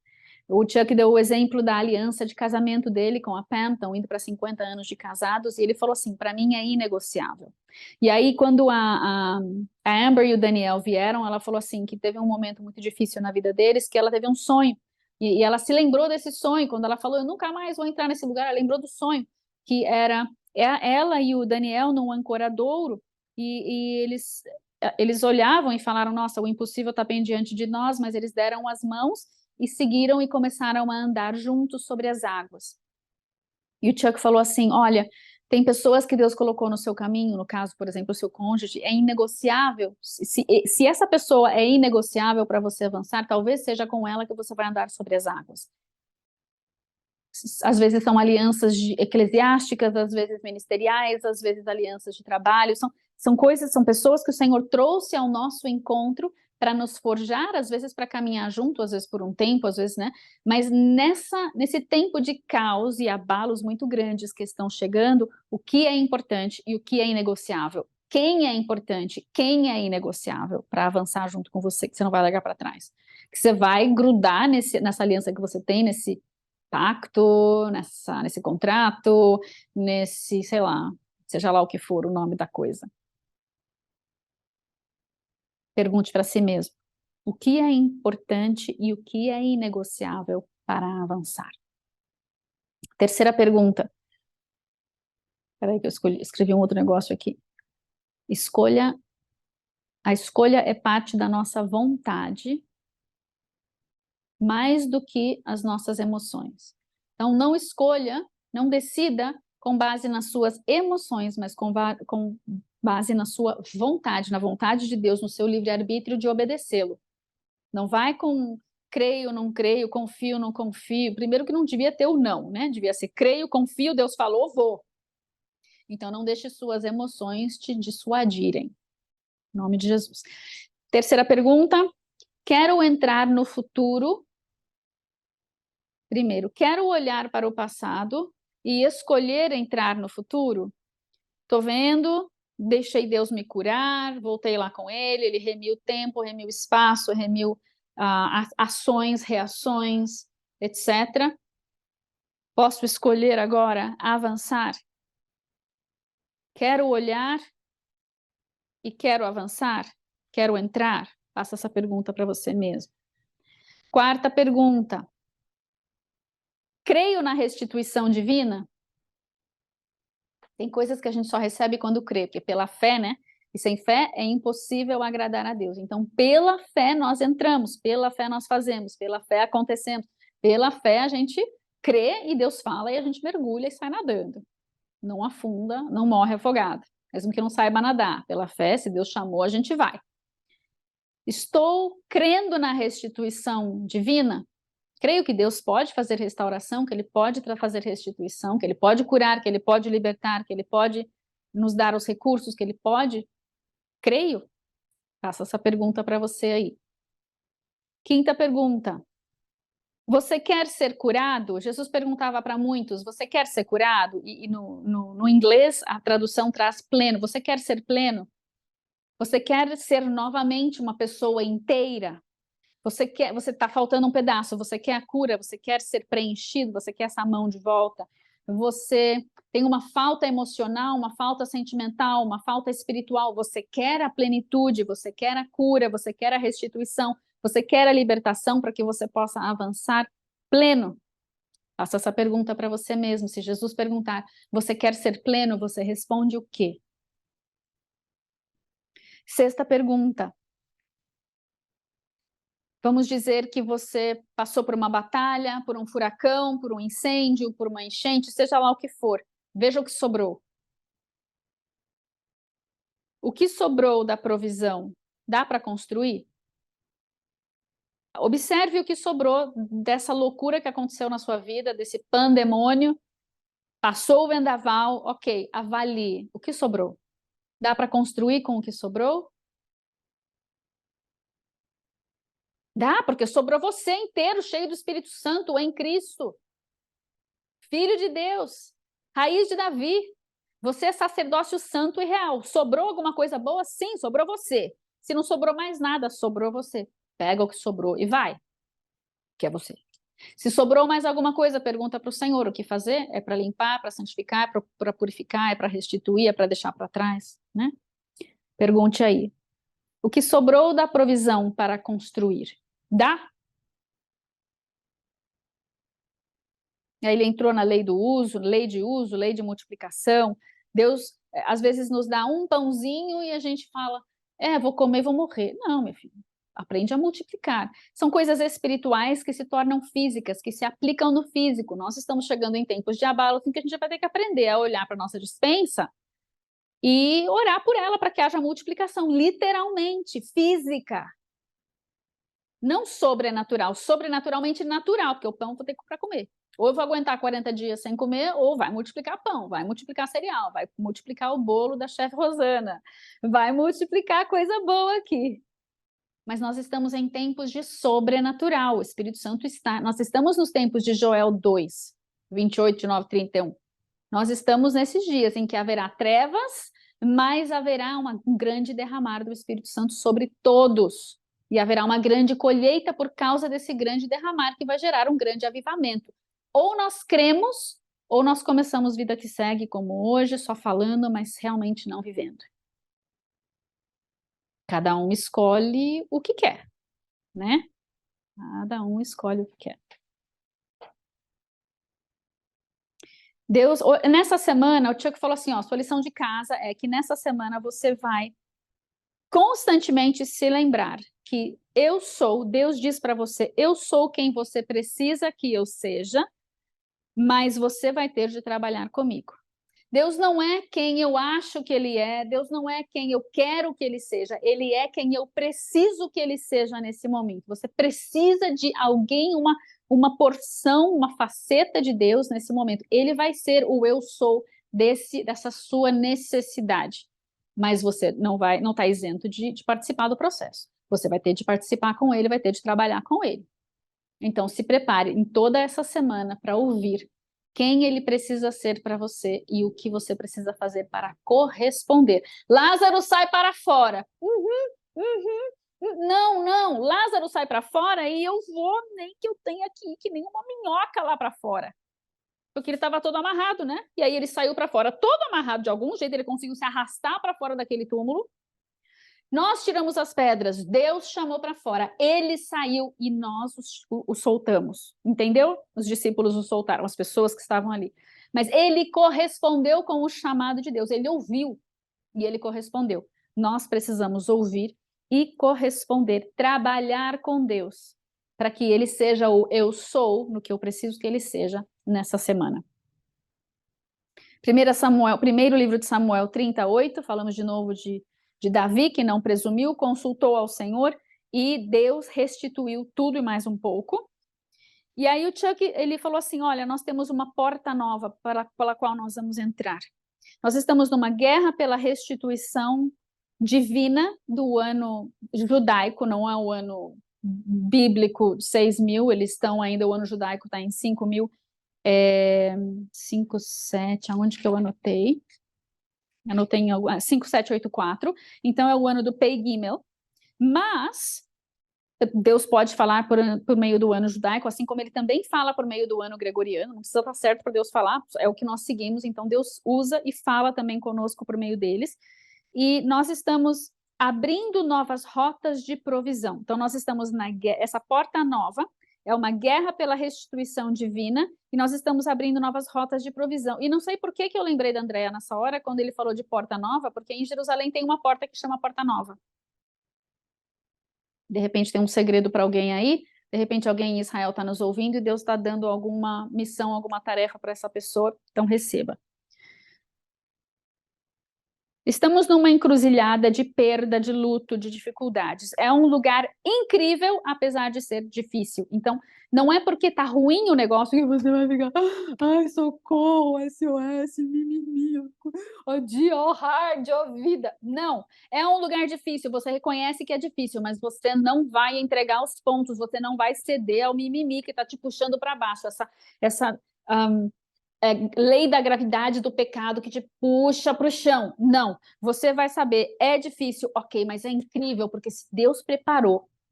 O Chuck deu o exemplo da aliança de casamento dele com a Pam, estão indo para 50 anos de casados, e ele falou assim: para mim é inegociável. E aí, quando a Amber e o Daniel vieram, ela falou assim: que teve um momento muito difícil na vida deles, que ela teve um sonho, e ela se lembrou desse sonho, quando ela falou: eu nunca mais vou entrar nesse lugar, ela lembrou do sonho, que era ela e o Daniel num ancoradouro, e eles olhavam e falaram: nossa, o impossível está bem diante de nós, mas eles deram as mãos e seguiram e começaram a andar juntos sobre as águas. E o Chuck falou assim: olha, tem pessoas que Deus colocou no seu caminho, no caso, por exemplo, o seu cônjuge, é inegociável. Se essa pessoa é inegociável para você avançar, talvez seja com ela que você vai andar sobre as águas. Às vezes são alianças eclesiásticas, às vezes ministeriais, às vezes alianças de trabalho, são coisas, são pessoas que o Senhor trouxe ao nosso encontro para nos forjar, às vezes para caminhar junto, às vezes por um tempo, às vezes, né? Mas nesse tempo de caos e abalos muito grandes que estão chegando, o que é importante e o que é inegociável? Quem é importante, quem é inegociável para avançar junto com você, que você não vai largar para trás? Que você vai grudar nessa aliança que você tem, nesse pacto, nesse contrato, sei lá, seja lá o que for o nome da coisa. Pergunte para si mesmo: o que é importante e o que é inegociável para avançar? Terceira pergunta. Espera aí que eu escrevi um outro negócio aqui. A escolha é parte da nossa vontade mais do que as nossas emoções. Então, não escolha, não decida com base nas suas emoções, mas com base na sua vontade, na vontade de Deus, no seu livre-arbítrio de obedecê-lo. Não vai com creio, não creio, confio, não confio. Primeiro que não devia ter o não, né? Devia ser creio, confio, Deus falou, vou. Então, não deixe suas emoções te dissuadirem. Em nome de Jesus. Terceira pergunta: quero entrar no futuro. Primeiro, quero olhar para o passado e escolher entrar no futuro? Estou vendo, deixei Deus me curar, voltei lá com ele remiu tempo, remiu espaço, remiu ações, reações, etc. Posso escolher agora avançar? Quero olhar e quero avançar? Quero entrar? Faça essa pergunta para você mesmo. Quarta pergunta. Creio na restituição divina? Tem coisas que a gente só recebe quando crê, porque pela fé, né? E sem fé é impossível agradar a Deus. Então, pela fé nós entramos, pela fé nós fazemos, pela fé acontecemos, pela fé a gente crê e Deus fala e a gente mergulha e sai nadando. Não afunda, não morre afogado, mesmo que não saiba nadar. Pela fé, se Deus chamou, a gente vai. Estou crendo na restituição divina? Creio que Deus pode fazer restauração, que Ele pode fazer restituição, que Ele pode curar, que Ele pode libertar, que Ele pode nos dar os recursos, que Ele pode. Creio? Faço essa pergunta para você aí. Quinta pergunta. Você quer ser curado? Jesus perguntava para muitos, você quer ser curado? E no inglês a tradução traz pleno. Você quer ser pleno? Você quer ser novamente uma pessoa inteira? Você está faltando um pedaço, você quer a cura, você quer ser preenchido, você quer essa mão de volta, você tem uma falta emocional, uma falta sentimental, uma falta espiritual, você quer a plenitude, você quer a cura, você quer a restituição, você quer a libertação para que você possa avançar pleno. Faça essa pergunta para você mesmo. Se Jesus perguntar, você quer ser pleno? Você responde o quê? Sexta pergunta. Vamos dizer que você passou por uma batalha, por um furacão, por um incêndio, por uma enchente, seja lá o que for. Veja o que sobrou. O que sobrou da provisão? Dá para construir? Observe o que sobrou dessa loucura que aconteceu na sua vida, desse pandemônio. Passou o vendaval, ok, avalie. O que sobrou? Dá para construir com o que sobrou? Dá, porque sobrou você inteiro, cheio do Espírito Santo em Cristo. Filho de Deus, raiz de Davi. Você é sacerdócio santo e real. Sobrou alguma coisa boa? Sim, sobrou você. Se não sobrou mais nada, sobrou você. Pega o que sobrou e vai, que é você. Se sobrou mais alguma coisa, pergunta para o Senhor o que fazer. É para limpar, para santificar, para purificar, é para restituir, é para deixar para trás, né? Pergunte aí. O que sobrou da provisão para construir? Dá? Aí ele entrou na lei do uso, lei de multiplicação. Deus, às vezes, nos dá um pãozinho e a gente fala, vou comer e vou morrer. Não, meu filho, aprende a multiplicar. São coisas espirituais que se tornam físicas, que se aplicam no físico. Nós estamos chegando em tempos de abalo, assim que a gente vai ter que aprender a olhar para a nossa despensa e orar por ela para que haja multiplicação, literalmente, física. Não sobrenatural, sobrenaturalmente natural, porque o pão vou ter para comer. Ou eu vou aguentar 40 dias sem comer, ou vai multiplicar pão, vai multiplicar cereal, vai multiplicar o bolo da chefe Rosana, vai multiplicar coisa boa aqui. Mas nós estamos em tempos de sobrenatural, o Espírito Santo está... Nós estamos nos tempos de Joel 2, 28, 29, 31. Nós estamos nesses dias em que haverá trevas, mas haverá um grande derramar do Espírito Santo sobre todos. E haverá uma grande colheita por causa desse grande derramar que vai gerar um grande avivamento. Ou nós cremos, ou nós começamos vida que segue como hoje, só falando, mas realmente não vivendo. Cada um escolhe o que quer, né? Cada um escolhe o que quer. Deus, nessa semana, o Chuck falou assim, ó, sua lição de casa é que nessa semana você vai constantemente se lembrar que eu sou, Deus diz para você, eu sou quem você precisa que eu seja, mas você vai ter de trabalhar comigo. Deus não é quem eu acho que Ele é, Deus não é quem eu quero que Ele seja, Ele é quem eu preciso que Ele seja nesse momento. Você precisa de alguém, uma porção, uma faceta de Deus nesse momento. Ele vai ser o eu sou dessa sua necessidade. Mas você não está isento de participar do processo. Você vai ter de participar com Ele, vai ter de trabalhar com Ele. Então, se prepare em toda essa semana para ouvir quem ele precisa ser para você e o que você precisa fazer para corresponder. Lázaro sai para fora. Não, Lázaro sai para fora e eu vou, nem que eu tenha aqui, que nem uma minhoca lá para fora. porque ele estava todo amarrado, né? E aí ele saiu para fora, todo amarrado de algum jeito, ele conseguiu se arrastar para fora daquele túmulo. Nós tiramos as pedras, Deus chamou para fora, ele saiu e nós o soltamos, entendeu? Os discípulos o soltaram, as pessoas que estavam ali. Mas ele correspondeu com o chamado de Deus, ele ouviu e ele correspondeu. Nós precisamos ouvir e corresponder, trabalhar com Deus, para que ele seja o eu sou, no que eu preciso que ele seja nessa semana. 1 Samuel, primeiro livro de Samuel 38, falamos de novo de Davi, que não presumiu, consultou ao Senhor e Deus restituiu tudo e mais um pouco. E aí o Chuck, ele falou assim, olha, nós temos uma porta nova pela qual nós vamos entrar. Nós estamos numa guerra pela restituição divina do ano judaico, não é o ano bíblico de 6.000, eles estão ainda, o ano judaico está em 5.000, 5, 7, aonde que eu anotei? Anotei em 5784, então é o ano do Pei Gimel, mas Deus pode falar por meio do ano judaico, assim como ele também fala por meio do ano gregoriano, não precisa estar certo para Deus falar, é o que nós seguimos, então Deus usa e fala também conosco por meio deles, e nós estamos abrindo novas rotas de provisão, então nós estamos essa porta nova, é uma guerra pela restituição divina, e nós estamos abrindo novas rotas de provisão. E não sei por que eu lembrei da Andréa nessa hora, quando ele falou de porta nova, porque em Jerusalém tem uma porta que chama Porta Nova. De repente tem um segredo para alguém aí, de repente alguém em Israel está nos ouvindo e Deus está dando alguma missão, alguma tarefa para essa pessoa, então receba. Estamos numa encruzilhada de perda, de luto, de dificuldades. É um lugar incrível, apesar de ser difícil. Então, não é porque tá ruim o negócio que você vai ficar, ai, socorro, SOS, mimimi, ó dia, ó hard, ó vida. Não, é um lugar difícil, você reconhece que é difícil, mas você não vai entregar os pontos, você não vai ceder ao mimimi que tá te puxando para baixo, essa lei da gravidade do pecado que te puxa para o chão. Não, você vai saber, é difícil, ok, mas é incrível, porque se Deus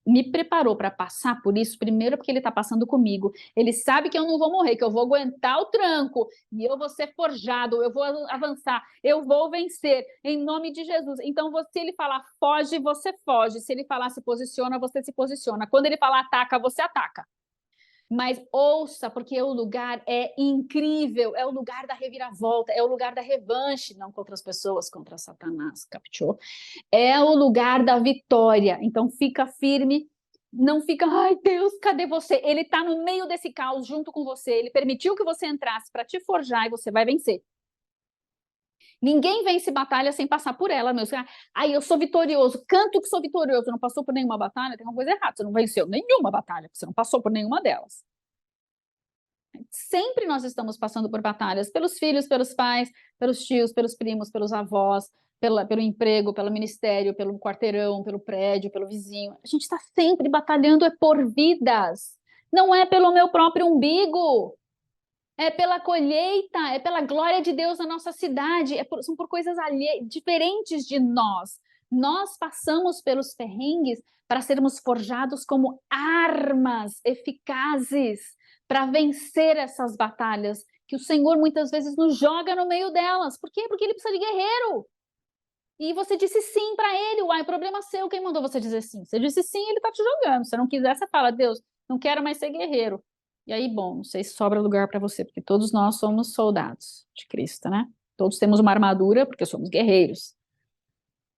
me preparou para passar por isso, primeiro porque ele está passando comigo, ele sabe que eu não vou morrer, que eu vou aguentar o tranco, e eu vou ser forjado, eu vou avançar, eu vou vencer, em nome de Jesus. Então, se ele falar foge, você foge, se ele falar se posiciona, você se posiciona, quando ele falar ataca, você ataca. Mas ouça, porque o lugar é incrível, é o lugar da reviravolta, é o lugar da revanche, não contra as pessoas, contra Satanás, captou? É o lugar da vitória, então fica firme, não fica, ai Deus, cadê você? Ele está no meio desse caos junto com você, ele permitiu que você entrasse para te forjar e você vai vencer. Ninguém vence batalha sem passar por ela, meu. Ai, eu sou vitorioso, canto que sou vitorioso, não passou por nenhuma batalha, tem uma coisa errada, você não venceu nenhuma batalha, você não passou por nenhuma delas. Sempre nós estamos passando por batalhas, pelos filhos, pelos pais, pelos tios, pelos primos, pelos avós, pelo emprego, pelo ministério, pelo quarteirão, pelo prédio, pelo vizinho. A gente está sempre batalhando, é por vidas, não é pelo meu próprio umbigo. É pela colheita, é pela glória de Deus na nossa cidade, são por coisas diferentes de nós. Nós passamos pelos perrengues para sermos forjados como armas eficazes para vencer essas batalhas que o Senhor muitas vezes nos joga no meio delas. Por quê? Porque ele precisa de guerreiro. E você disse sim para ele, uai, problema é seu, quem mandou você dizer sim? Você disse sim, ele está te jogando. Se não quiser, você fala, Deus, não quero mais ser guerreiro. E aí, bom, não sei se sobra lugar para você, porque todos nós somos soldados de Cristo, né? Todos temos uma armadura, porque somos guerreiros.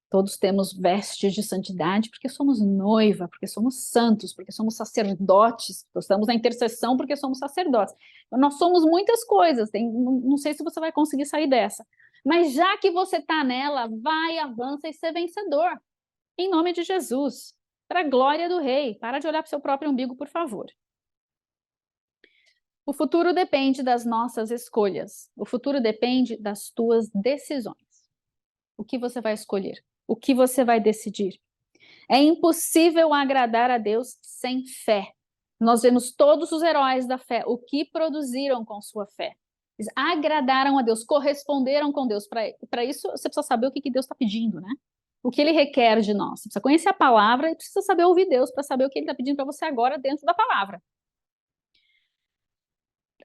Todos temos vestes de santidade, porque somos noiva, porque somos santos, porque somos sacerdotes, estamos na intercessão porque somos sacerdotes. Então, nós somos muitas coisas, não sei se você vai conseguir sair dessa. Mas já que você está nela, vai, avança e ser vencedor. Em nome de Jesus. Para a glória do Rei. Para de olhar para o seu próprio umbigo, por favor. O futuro depende das nossas escolhas. O futuro depende das tuas decisões. O que você vai escolher? O que você vai decidir? É impossível agradar a Deus sem fé. Nós vemos todos os heróis da fé, o que produziram com sua fé. Eles agradaram a Deus, corresponderam com Deus. Para isso, você precisa saber o que Deus está pedindo, né? O que Ele requer de nós. Você precisa conhecer a palavra e precisa saber ouvir Deus para saber o que Ele está pedindo para você agora dentro da palavra.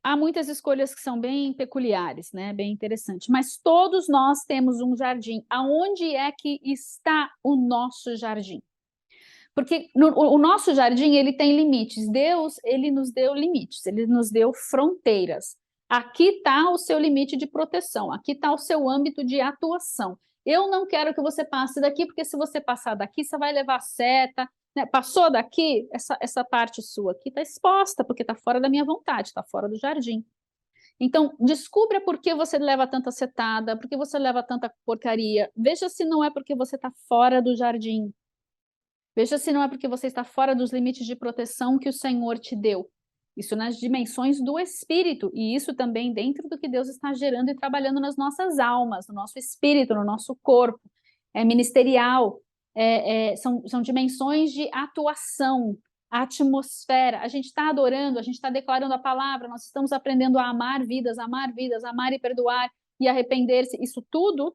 há muitas escolhas que são bem peculiares, né? Bem interessante. Mas todos nós temos um jardim. Aonde é que está o nosso jardim? Porque o nosso jardim, ele tem limites. Deus, ele nos deu limites, ele nos deu fronteiras. Aqui está o seu limite de proteção, aqui está o seu âmbito de atuação. Eu não quero que você passe daqui, porque se você passar daqui, você vai levar seta, né? Passou daqui, essa parte sua aqui está exposta, porque está fora da minha vontade, está fora do jardim. Então, descubra por que você leva tanta setada, por que você leva tanta porcaria. Veja se não é porque você está fora do jardim. Veja se não é porque você está fora dos limites de proteção que o Senhor te deu. Isso nas dimensões do espírito, e isso também dentro do que Deus está gerando e trabalhando nas nossas almas, no nosso espírito, no nosso corpo. É ministerial, são dimensões de atuação, atmosfera. A gente está adorando, a gente está declarando a palavra, nós estamos aprendendo a amar vidas, amar e perdoar e arrepender-se. Isso tudo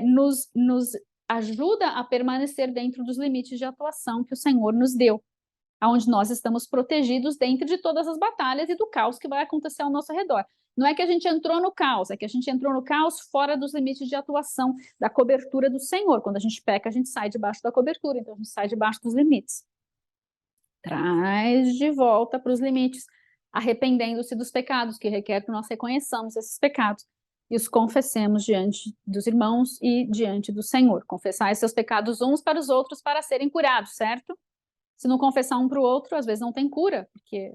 nos ajuda a permanecer dentro dos limites de atuação que o Senhor nos deu, onde nós estamos protegidos dentro de todas as batalhas e do caos que vai acontecer ao nosso redor. Não é que a gente entrou no caos, é que a gente entrou no caos fora dos limites de atuação, da cobertura do Senhor. Quando a gente peca, a gente sai debaixo da cobertura, então a gente sai debaixo dos limites. Traz de volta para os limites, arrependendo-se dos pecados, que requer que nós reconheçamos esses pecados e os confessemos diante dos irmãos e diante do Senhor. Confessai seus pecados uns para os outros para serem curados, certo? Se não confessar um para o outro, às vezes não tem cura, porque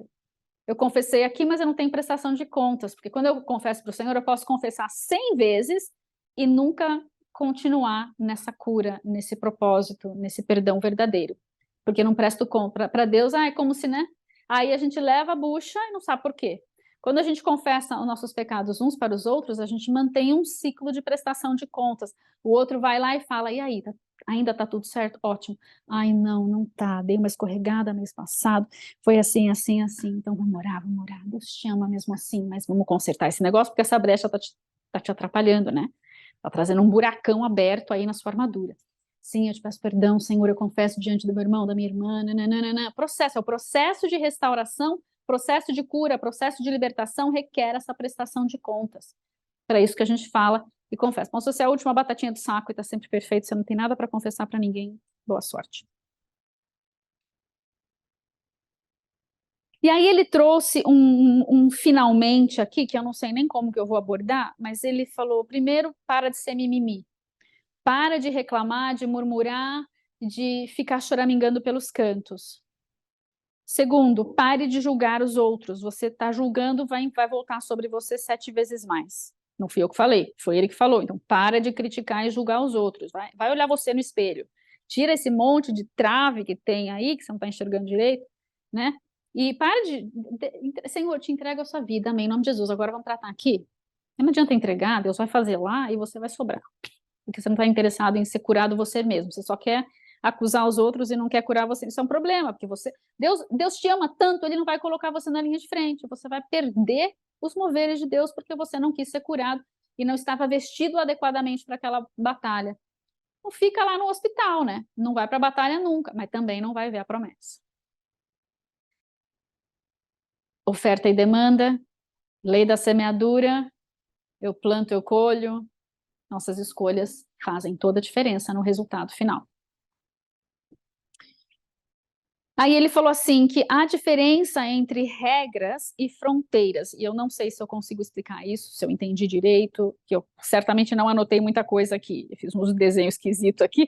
eu confessei aqui, mas eu não tenho prestação de contas, porque quando eu confesso para o Senhor, eu posso confessar 100 vezes e nunca continuar nessa cura, nesse propósito, nesse perdão verdadeiro, porque não presto conta para Deus, é como se, né? Aí a gente leva a bucha e não sabe por quê. Quando a gente confessa os nossos pecados uns para os outros, a gente mantém um ciclo de prestação de contas. O outro vai lá e fala, e aí, ainda tá tudo certo? Ótimo. Ai, não tá, dei uma escorregada mês passado, foi assim, assim, assim, então vamos orar, Deus te ama mesmo assim, mas vamos consertar esse negócio, porque essa brecha tá te atrapalhando, né? Tá trazendo um buracão aberto aí na sua armadura. Sim, eu te peço perdão, Senhor, eu confesso diante do meu irmão, da minha irmã, nananana. Processo, é o processo de restauração, processo de cura, processo de libertação requer essa prestação de contas. Para isso que a gente fala e confessa. Então, se você é a última batatinha do saco e está sempre perfeito, você não tem nada para confessar para ninguém, boa sorte. E aí ele trouxe um finalmente aqui, que eu não sei nem como que eu vou abordar, mas ele falou, primeiro, para de ser mimimi. Para de reclamar, de murmurar, de ficar choramingando pelos cantos. Segundo, pare de julgar os outros. Você está julgando, vai voltar sobre você 7 vezes mais. Não fui eu que falei, foi ele que falou. Então, para de criticar e julgar os outros. Vai olhar você no espelho. Tira esse monte de trave que tem aí, que você não está enxergando direito, né? E para Senhor, te entrega a sua vida, amém, em nome de Jesus. Agora vamos tratar aqui. Não adianta entregar, Deus vai fazer lá e você vai sobrar. Porque você não está interessado em ser curado você mesmo. Você só quer acusar os outros e não quer curar você. Isso é um problema, porque Deus te ama tanto, ele não vai colocar você na linha de frente. Você vai perder os moveres de Deus porque você não quis ser curado e não estava vestido adequadamente para aquela batalha. Não fica lá no hospital, né? Não vai para a batalha nunca, mas também não vai ver a promessa. Oferta e demanda, lei da semeadura, eu planto, eu colho. Nossas escolhas fazem toda a diferença no resultado final. Aí ele falou assim que há diferença entre regras e fronteiras, e eu não sei se eu consigo explicar isso, se eu entendi direito, que eu certamente não anotei muita coisa aqui, eu fiz uns desenhos esquisitos aqui,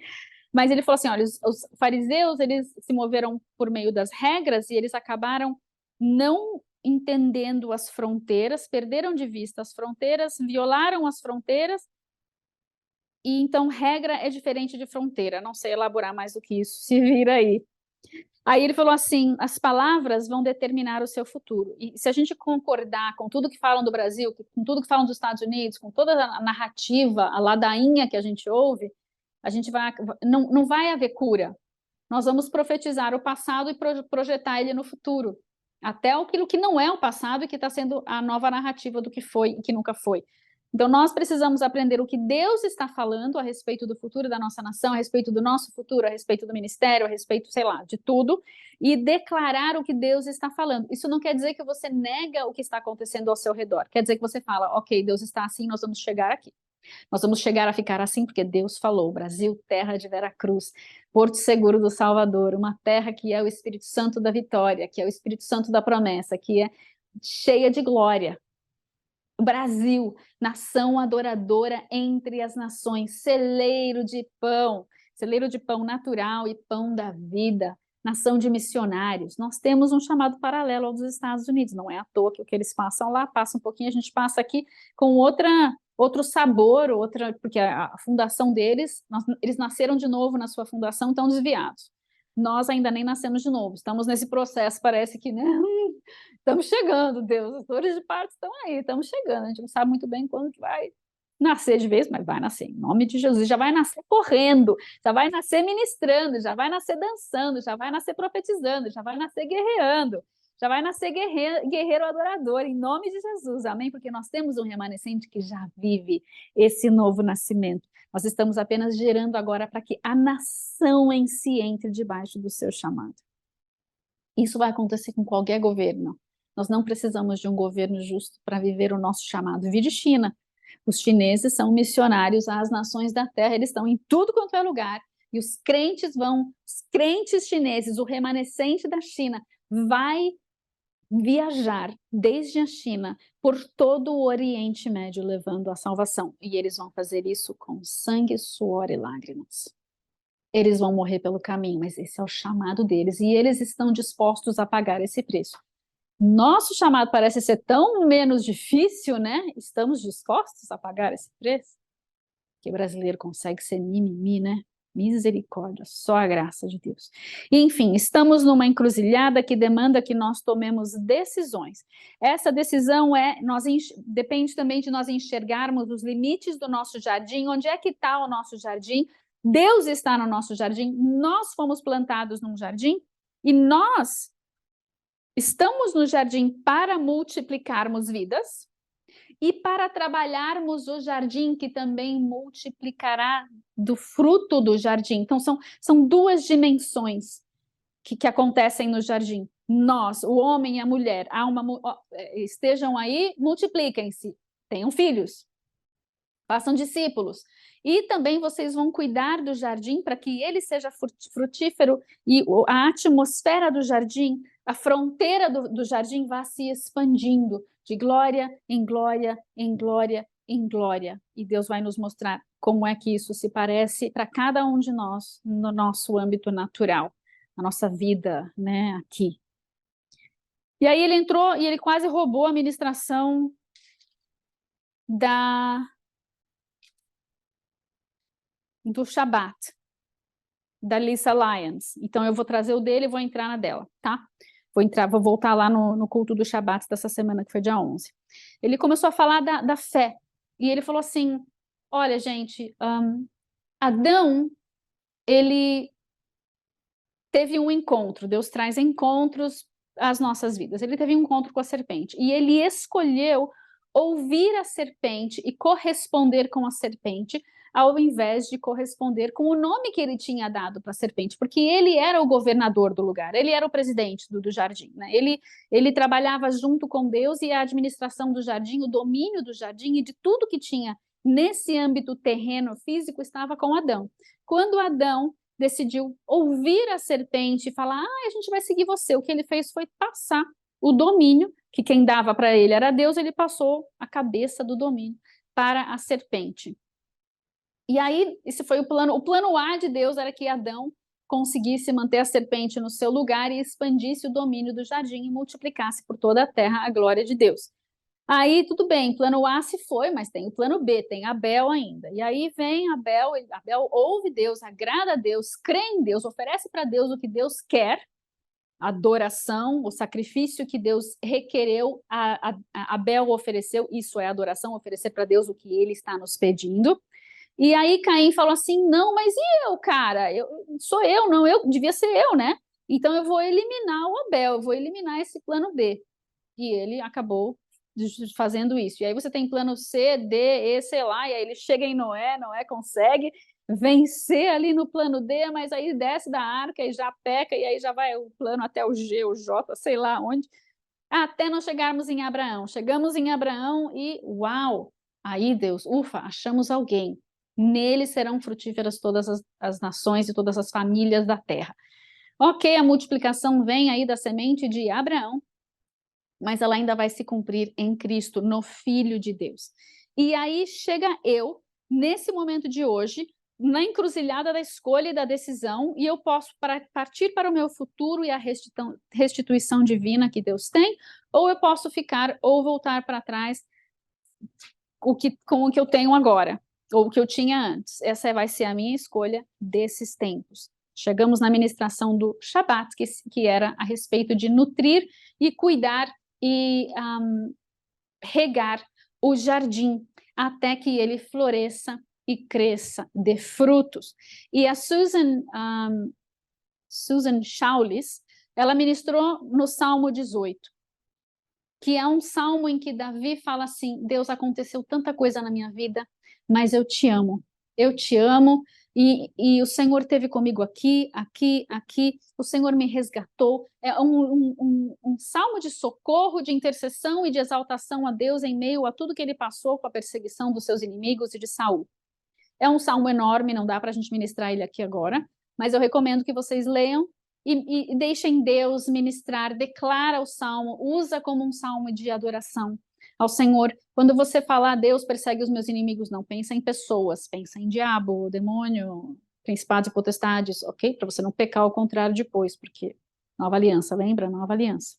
mas ele falou assim, olha, os fariseus, eles se moveram por meio das regras e eles acabaram não entendendo as fronteiras, perderam de vista as fronteiras, violaram as fronteiras, e então regra é diferente de fronteira, não sei elaborar mais do que isso, se vira aí. Aí ele falou assim, as palavras vão determinar o seu futuro. E se a gente concordar com tudo que falam do Brasil, com tudo que falam dos Estados Unidos, com toda a narrativa, a ladainha que a gente ouve, a gente não vai haver cura. Nós vamos profetizar o passado e projetar ele no futuro. Até aquilo que não é o passado e que está sendo a nova narrativa do que foi e que nunca foi. Então, nós precisamos aprender o que Deus está falando a respeito do futuro da nossa nação, a respeito do nosso futuro, a respeito do ministério, a respeito, sei lá, de tudo, e declarar o que Deus está falando. Isso não quer dizer que você nega o que está acontecendo ao seu redor. Quer dizer que você fala, ok, Deus está assim, nós vamos chegar aqui. Nós vamos chegar a ficar assim porque Deus falou. Brasil, terra de Veracruz, Porto Seguro do Salvador, uma terra que é o Espírito Santo da vitória, que é o Espírito Santo da promessa, que é cheia de glória. Brasil, nação adoradora entre as nações, celeiro de pão natural e pão da vida, nação de missionários. Nós temos um chamado paralelo ao dos Estados Unidos, não é à toa que o que eles passam lá, passa um pouquinho, a gente passa aqui com outro sabor, porque a fundação deles, eles nasceram de novo na sua fundação, estão desviados. Nós ainda nem nascemos de novo, estamos nesse processo, parece que, né? Estamos chegando, Deus, as dores de parto estão aí, estamos chegando, a gente não sabe muito bem quando que vai nascer de vez, mas vai nascer, em nome de Jesus, já vai nascer correndo, já vai nascer ministrando, já vai nascer dançando, já vai nascer profetizando, já vai nascer guerreando, já vai nascer guerreiro adorador, em nome de Jesus, amém? Porque nós temos um remanescente que já vive esse novo nascimento. Nós estamos apenas gerando agora para que a nação em si entre debaixo do seu chamado. Isso vai acontecer com qualquer governo. Nós não precisamos de um governo justo para viver o nosso chamado. Vide China. Os chineses são missionários às nações da terra, eles estão em tudo quanto é lugar, e os crentes chineses, o remanescente da China, vai viajar desde a China por todo o Oriente Médio levando a salvação. E eles vão fazer isso com sangue, suor e lágrimas. Eles vão morrer pelo caminho, mas esse é o chamado deles, e eles estão dispostos a pagar esse preço. Nosso chamado parece ser tão menos difícil, né? Estamos dispostos a pagar esse preço? Que brasileiro consegue ser mimimi, né? Misericórdia, só a graça de Deus. Enfim, estamos numa encruzilhada que demanda que nós tomemos decisões. Essa decisão depende também de nós enxergarmos os limites do nosso jardim. Onde é que está o nosso jardim? Deus está no nosso jardim. Nós fomos plantados num jardim e nós estamos no jardim para multiplicarmos vidas e para trabalharmos o jardim, que também multiplicará do fruto do jardim. Então, são duas dimensões que acontecem no jardim. Nós, o homem e a mulher, estejam aí, multipliquem-se, tenham filhos, façam discípulos. E também vocês vão cuidar do jardim para que ele seja frutífero e a atmosfera do jardim, a fronteira do jardim vá se expandindo de glória em glória, em glória, em glória. E Deus vai nos mostrar como é que isso se parece para cada um de nós no nosso âmbito natural, na nossa vida, né, aqui. E aí ele entrou e ele quase roubou a ministração do Shabat, da Lisa Lyons. Então eu vou trazer o dele e vou entrar na dela, tá? Vou voltar lá no culto do Shabat dessa semana, que foi dia 11. Ele começou a falar da fé, e ele falou assim, olha, gente, Adão, ele teve um encontro, Deus traz encontros às nossas vidas, ele teve um encontro com a serpente, e ele escolheu ouvir a serpente e corresponder com a serpente, ao invés de corresponder com o nome que ele tinha dado para a serpente, porque ele era o governador do lugar, ele era o presidente do jardim, né? Ele trabalhava junto com Deus, e a administração do jardim, o domínio do jardim e de tudo que tinha nesse âmbito terreno físico estava com Adão. Quando Adão decidiu ouvir a serpente e falar, a gente vai seguir você, o que ele fez foi passar o domínio, que quem dava para ele era Deus, ele passou a cabeça do domínio para a serpente. E aí, esse foi o plano A de Deus era que Adão conseguisse manter a serpente no seu lugar e expandisse o domínio do jardim e multiplicasse por toda a terra a glória de Deus. Aí, tudo bem, plano A se foi, mas tem o plano B, tem Abel ainda. E aí vem Abel ouve Deus, agrada a Deus, crê em Deus, oferece para Deus o que Deus quer, a adoração, o sacrifício que Deus requereu, Abel ofereceu, isso é adoração, oferecer para Deus o que ele está nos pedindo. E aí Caim falou assim, não, mas e eu, cara? Devia ser eu, né? Então eu vou eliminar o Abel, eu vou eliminar esse plano B. E ele acabou fazendo isso. E aí você tem plano C, D, E, sei lá, e aí ele chega em Noé, Noé consegue vencer ali no plano D, mas aí desce da arca e já peca, e aí já vai o plano até o G, o J, sei lá onde, até nós chegarmos em Abraão. Chegamos em Abraão e, uau, aí Deus, ufa, achamos alguém. Nele serão frutíferas todas as nações e todas as famílias da terra. Ok, a multiplicação vem aí da semente de Abraão, mas ela ainda vai se cumprir em Cristo, no Filho de Deus. E aí chega eu, nesse momento de hoje, na encruzilhada da escolha e da decisão, e eu posso partir para o meu futuro e a restituição divina que Deus tem, ou eu posso ficar ou voltar para trás com o que eu tenho agora, ou o que eu tinha antes. Essa vai ser a minha escolha desses tempos. Chegamos na ministração do Shabat, que era a respeito de nutrir e cuidar e regar o jardim até que ele floresça e cresça, dê frutos. E a Susan Shaulis, ela ministrou no Salmo 18, que é um salmo em que Davi fala assim: Deus, aconteceu tanta coisa na minha vida, mas eu te amo, e o Senhor esteve comigo aqui, o Senhor me resgatou. É um salmo de socorro, de intercessão e de exaltação a Deus em meio a tudo que ele passou com a perseguição dos seus inimigos e de Saul. É um salmo enorme, não dá para a gente ministrar ele aqui agora, mas eu recomendo que vocês leiam e deixem Deus ministrar, declara o salmo, usa como um salmo de adoração ao Senhor. Quando você falar, Deus persegue os meus inimigos, não pensa em pessoas, pensa em diabo, demônio, principados e potestades, ok? Para você não pecar ao contrário depois, porque nova aliança, lembra? Nova aliança.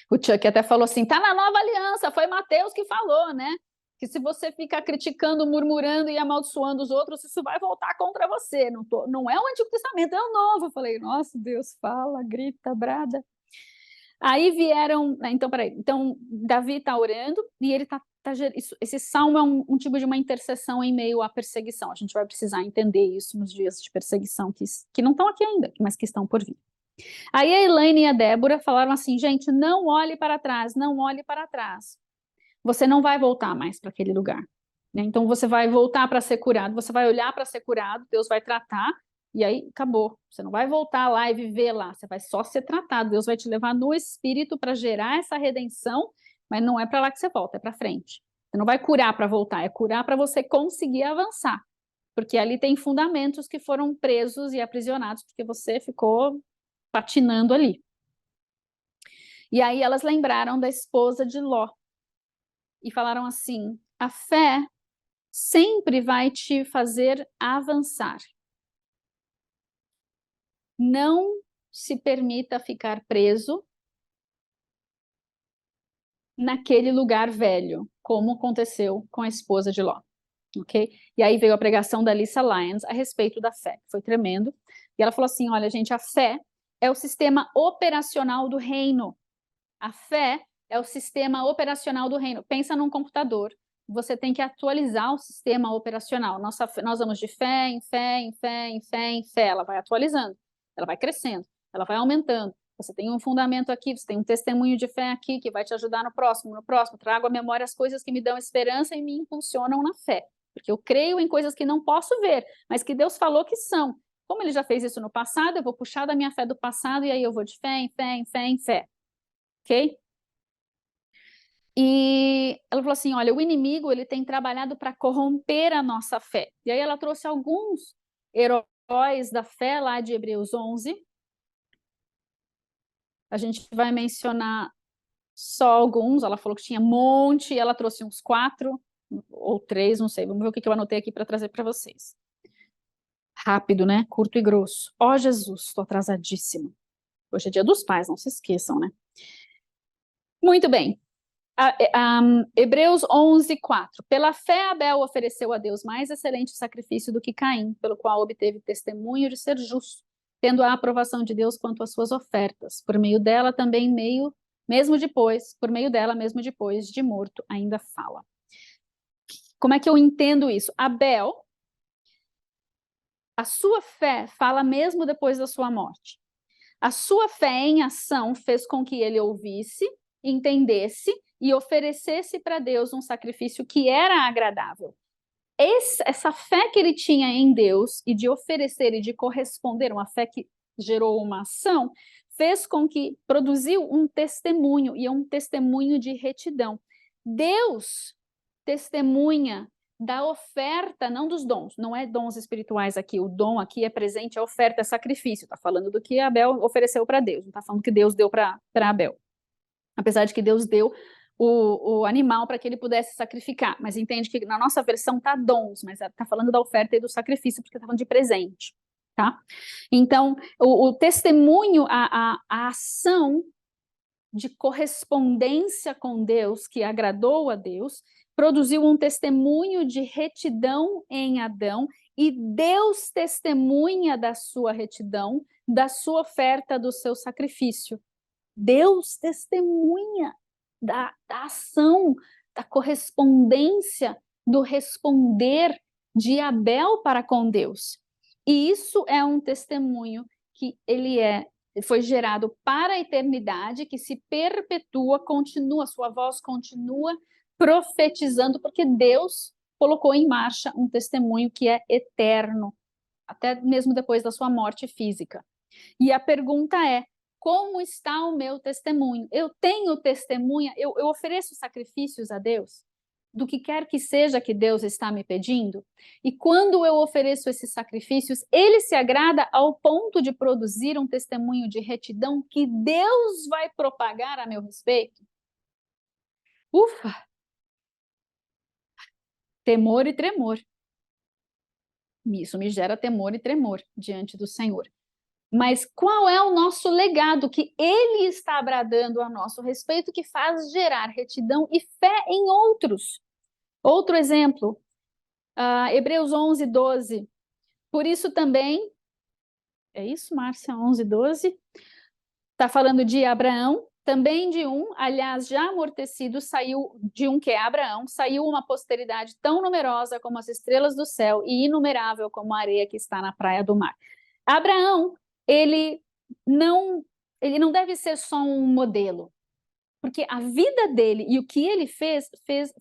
O Chuck até falou assim, tá na nova aliança, foi Mateus que falou, né? Que se você ficar criticando, murmurando e amaldiçoando os outros, isso vai voltar contra você. Não é o Antigo Testamento, é o Novo. Eu falei, nossa, Deus fala, grita, brada. Aí vieram, então, peraí, então Davi está orando e ele esse salmo é um tipo de uma intercessão em meio à perseguição. A gente vai precisar entender isso nos dias de perseguição que não estão aqui ainda, mas que estão por vir. Aí a Elaine e a Débora falaram assim, gente, não olhe para trás, não olhe para trás. Você não vai voltar mais para aquele lugar. Né? Então você vai voltar para ser curado, você vai olhar para ser curado, Deus vai tratar, e aí acabou. Você não vai voltar lá e viver lá, você vai só ser tratado. Deus vai te levar no Espírito para gerar essa redenção, mas não é para lá que você volta, é para frente. Você não vai curar para voltar, é curar para você conseguir avançar. Porque ali tem fundamentos que foram presos e aprisionados, porque você ficou patinando ali. E aí elas lembraram da esposa de Ló, e falaram assim, a fé sempre vai te fazer avançar. Não se permita ficar preso naquele lugar velho, como aconteceu com a esposa de Ló. Ok? E aí veio a pregação da Lisa Lyons a respeito da fé. Foi tremendo. E ela falou assim, olha, gente, a fé é o sistema operacional do reino. A fé é o sistema operacional do reino. Pensa num computador. Você tem que atualizar o sistema operacional. Nós vamos de fé em fé, em fé, em fé, em fé. Ela vai atualizando, ela vai crescendo, ela vai aumentando. Você tem um fundamento aqui, você tem um testemunho de fé aqui que vai te ajudar no próximo. Trago à memória as coisas que me dão esperança e me impulsionam na fé. Porque eu creio em coisas que não posso ver, mas que Deus falou que são. Como ele já fez isso no passado, eu vou puxar da minha fé do passado e aí eu vou de fé em fé, em fé, em fé. Ok? E ela falou assim, olha, o inimigo ele tem trabalhado para corromper a nossa fé. E aí ela trouxe alguns heróis da fé lá de Hebreus 11. A gente vai mencionar só alguns. Ela falou que tinha um monte, ela trouxe uns 4 ou 3, não sei. Vamos ver o que eu anotei aqui para trazer para vocês. Rápido, né? Curto e grosso. Ó, Jesus, estou atrasadíssima. Hoje é dia dos pais, não se esqueçam, né? Muito bem. Hebreus 11, 4. Pela fé, Abel ofereceu a Deus mais excelente sacrifício do que Caim, pelo qual obteve testemunho de ser justo, tendo a aprovação de Deus quanto às suas ofertas. Por meio dela também, mesmo depois de morto, ainda fala. Como é que eu entendo isso? Abel, a sua fé fala mesmo depois da sua morte. A sua fé em ação fez com que ele ouvisse, entendesse e oferecesse para Deus um sacrifício que era agradável. Essa fé que ele tinha em Deus e de oferecer e de corresponder, uma fé que gerou uma ação, fez com que produziu um testemunho, e é um testemunho de retidão. Deus testemunha da oferta, não dos dons, não é dons espirituais aqui, o dom aqui é presente, a oferta é sacrifício, está falando do que Abel ofereceu para Deus, não está falando que Deus deu para Abel. Apesar de que Deus deu o animal para que ele pudesse sacrificar, mas entende que na nossa versão está dons, mas está falando da oferta e do sacrifício, porque está falando de presente, tá? Então, o testemunho, a ação de correspondência com Deus, que agradou a Deus, produziu um testemunho de retidão em Adão, e Deus testemunha da sua retidão, da sua oferta, do seu sacrifício. Deus testemunha da ação, da correspondência, do responder de Abel para com Deus. E isso é um testemunho que foi gerado para a eternidade, que se perpetua, continua, sua voz continua profetizando, porque Deus colocou em marcha um testemunho que é eterno, até mesmo depois da sua morte física. E a pergunta é: como está o meu testemunho? Eu tenho testemunha? Eu ofereço sacrifícios a Deus? Do que quer que seja que Deus está me pedindo? E quando eu ofereço esses sacrifícios, ele se agrada ao ponto de produzir um testemunho de retidão que Deus vai propagar a meu respeito? Ufa! Temor e tremor. Isso me gera temor e tremor diante do Senhor. Mas qual é o nosso legado que ele está bradando a nosso respeito, que faz gerar retidão e fé em outros? Outro exemplo, Hebreus 11, 12. Por isso também, é isso, Márcia, 11, 12? Está falando de Abraão, também de aliás, já amortecido, saiu de que é Abraão, saiu uma posteridade tão numerosa como as estrelas do céu e inumerável como a areia que está na praia do mar. Abraão, ele não deve ser só um modelo, porque a vida dele e o que ele fez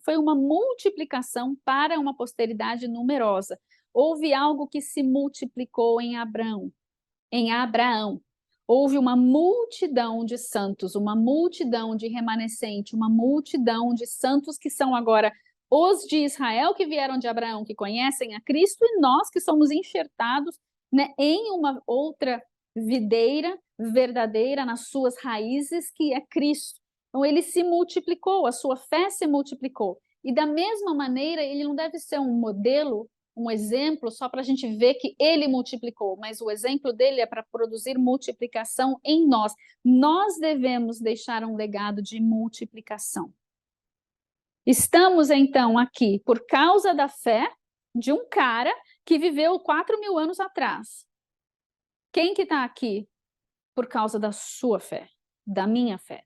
foi uma multiplicação para uma posteridade numerosa. Houve algo que se multiplicou em Abraão. Houve uma multidão de santos, uma multidão de remanescente, uma multidão de santos que são agora os de Israel que vieram de Abraão, que conhecem a Cristo, e nós que somos enxertados, né, em uma outra videira verdadeira nas suas raízes, que é Cristo. Então ele se multiplicou, a sua fé se multiplicou. E da mesma maneira, ele não deve ser um modelo, um exemplo, só para a gente ver que ele multiplicou, mas o exemplo dele é para produzir multiplicação em nós. Nós devemos deixar um legado de multiplicação. Estamos, então, aqui por causa da fé de um cara que viveu 4.000 anos atrás. Quem que está aqui por causa da sua fé, da minha fé?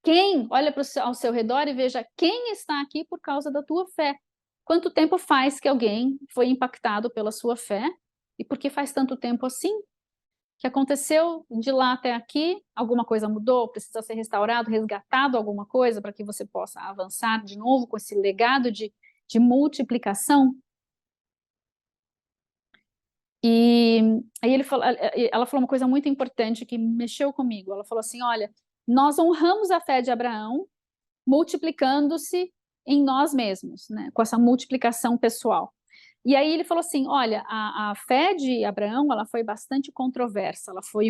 Quem olha ao seu redor e veja quem está aqui por causa da tua fé. Quanto tempo faz que alguém foi impactado pela sua fé? E por que faz tanto tempo assim? O que aconteceu de lá até aqui? Alguma coisa mudou? Precisa ser restaurado, resgatado alguma coisa para que você possa avançar de novo com esse legado de multiplicação? E aí ela falou uma coisa muito importante que mexeu comigo. Ela falou assim: olha, nós honramos a fé de Abraão multiplicando-se em nós mesmos, né, com essa multiplicação pessoal. E aí ele falou assim: olha, a fé de Abraão, ela foi bastante controversa, ela foi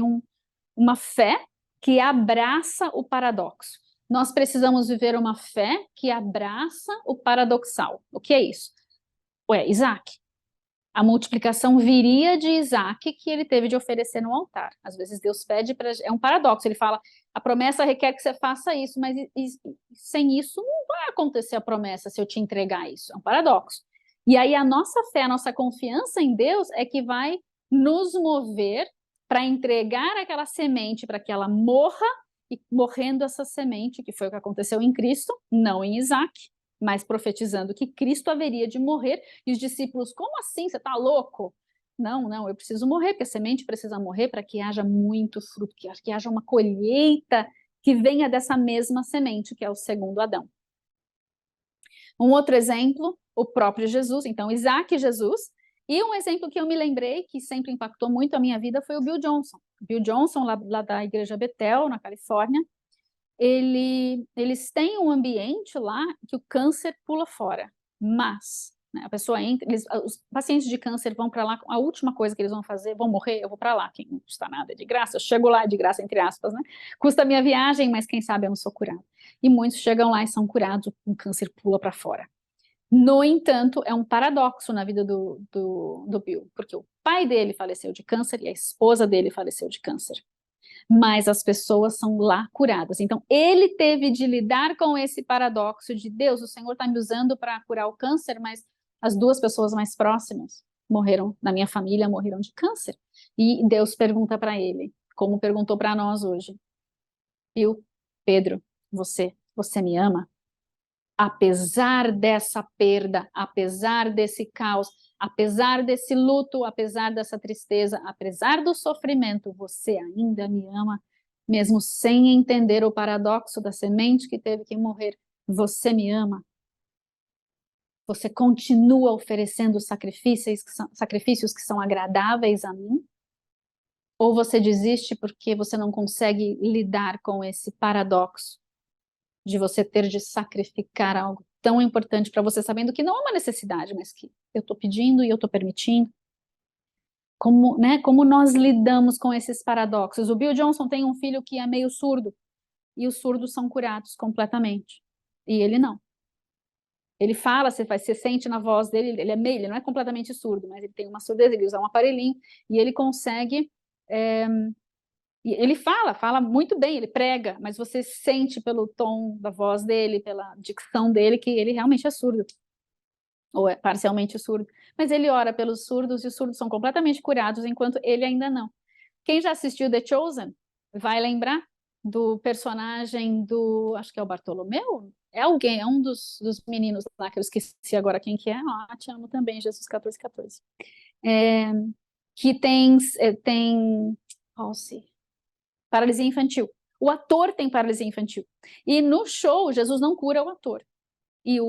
uma fé que abraça o paradoxo. Nós precisamos viver uma fé que abraça o paradoxal. O que é isso? Isaac. A multiplicação viria de Isaac, que ele teve de oferecer no altar. Às vezes Deus pede para... É um paradoxo, ele fala, a promessa requer que você faça isso, mas sem isso não vai acontecer a promessa se eu te entregar isso. É um paradoxo. E aí a nossa fé, a nossa confiança em Deus é que vai nos mover para entregar aquela semente para que ela morra, e morrendo essa semente, que foi o que aconteceu em Cristo, não em Isaac, mas profetizando que Cristo haveria de morrer, e os discípulos, como assim? Você está louco? Não, eu preciso morrer, porque a semente precisa morrer para que haja muito fruto, que haja uma colheita que venha dessa mesma semente, que é o segundo Adão. Um outro exemplo, o próprio Jesus, então Isaac e Jesus, e um exemplo que eu me lembrei, que sempre impactou muito a minha vida, foi o Bill Johnson. Bill Johnson, lá da Igreja Bethel, na Califórnia, eles têm um ambiente lá que o câncer pula fora, mas né, a pessoa entra, os pacientes de câncer vão para lá, a última coisa que eles vão fazer, vão morrer, eu vou para lá, que não custa nada, é de graça, eu chego lá de graça, entre aspas, né? Custa a minha viagem, mas quem sabe eu não sou curado. E muitos chegam lá e são curados, o câncer pula para fora. No entanto, é um paradoxo na vida do Bill, porque o pai dele faleceu de câncer e a esposa dele faleceu de câncer. Mas as pessoas são lá curadas. Então, ele teve de lidar com esse paradoxo de Deus, o Senhor está me usando para curar o câncer, mas as duas pessoas mais próximas morreram, na minha família, morreram de câncer. E Deus pergunta para ele, como perguntou para nós hoje, Bill, Pedro, você me ama? Apesar dessa perda, apesar desse caos, apesar desse luto, apesar dessa tristeza, apesar do sofrimento, você ainda me ama, mesmo sem entender o paradoxo da semente que teve que morrer, você me ama. Você continua oferecendo sacrifícios que são agradáveis a mim? Ou você desiste porque você não consegue lidar com esse paradoxo de você ter de sacrificar algo tão importante para você, sabendo que não é uma necessidade, mas que eu estou pedindo e eu estou permitindo. Como nós lidamos com esses paradoxos? O Bill Johnson tem um filho que é meio surdo, e os surdos são curados completamente. E ele não. Ele fala, você sente na voz dele, ele não é completamente surdo, mas ele tem uma surdez, ele usa um aparelhinho, e ele consegue... ele fala muito bem, ele prega, mas você sente pelo tom da voz dele, pela dicção dele, que ele realmente é surdo, ou é parcialmente surdo. Mas ele ora pelos surdos e os surdos são completamente curados, enquanto ele ainda não. Quem já assistiu The Chosen vai lembrar do personagem acho que é o Bartolomeu? É alguém, é um dos meninos lá, que eu esqueci agora quem que é. Te amo também, Jesus 14,14. Que tem paralisia infantil. O ator tem paralisia infantil. E no show, Jesus não cura o ator. E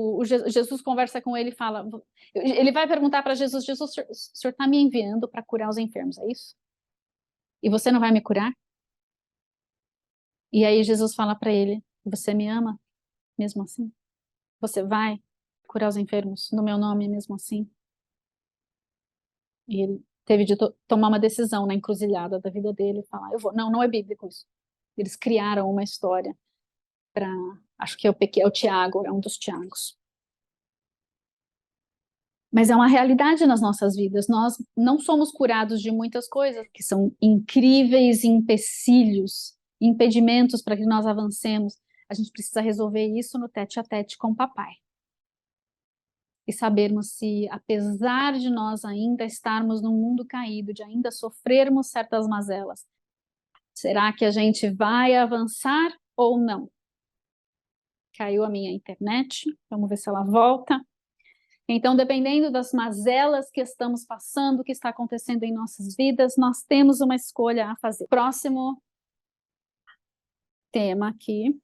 Jesus conversa com ele e fala... Ele vai perguntar para Jesus, o senhor está me enviando para curar os enfermos, é isso? E você não vai me curar? E aí Jesus fala para ele, você me ama mesmo assim? Você vai curar os enfermos no meu nome mesmo assim? E ele teve de tomar uma decisão na encruzilhada da vida dele, falar, eu vou. Não é bíblico isso. Eles criaram uma história para, acho que é o Tiago, é um dos Tiagos. Mas é uma realidade nas nossas vidas. Nós não somos curados de muitas coisas que são incríveis empecilhos, impedimentos para que nós avancemos. A gente precisa resolver isso no tete a tete com o papai. E sabermos se, apesar de nós ainda estarmos num mundo caído, de ainda sofrermos certas mazelas, será que a gente vai avançar ou não? Caiu a minha internet, vamos ver se ela volta. Então, dependendo das mazelas que estamos passando, o que está acontecendo em nossas vidas, nós temos uma escolha a fazer. Próximo tema aqui.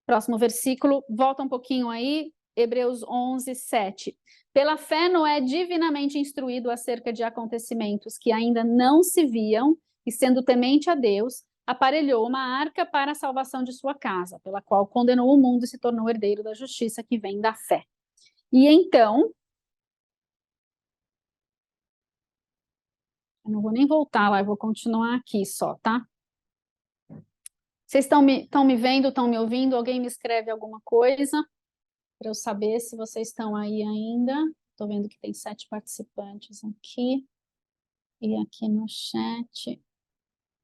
Próximo versículo, volta um pouquinho aí, Hebreus 11, 7. Pela fé, Noé divinamente instruído acerca de acontecimentos que ainda não se viam, e sendo temente a Deus, aparelhou uma arca para a salvação de sua casa, pela qual condenou o mundo e se tornou herdeiro da justiça que vem da fé. E então, eu não vou nem voltar lá, eu vou continuar aqui só, tá? Vocês estão me vendo, estão me ouvindo? Alguém me escreve alguma coisa para eu saber se vocês estão aí ainda? Estou vendo que tem 7 participantes aqui. E aqui no chat,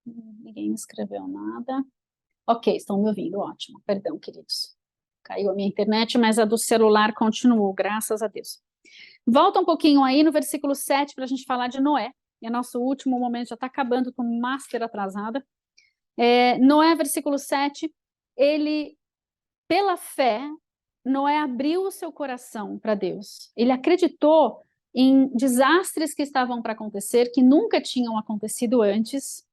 ninguém me escreveu nada. Ok, estão me ouvindo, ótimo. Perdão, queridos. Caiu a minha internet, mas a do celular continuou, graças a Deus. Volta um pouquinho aí no versículo 7 para a gente falar de Noé. É nosso último momento, já está acabando com master atrasada. Noé, versículo 7, ele, pela fé, Noé abriu o seu coração para Deus. Ele acreditou em desastres que estavam para acontecer, que nunca tinham acontecido antes,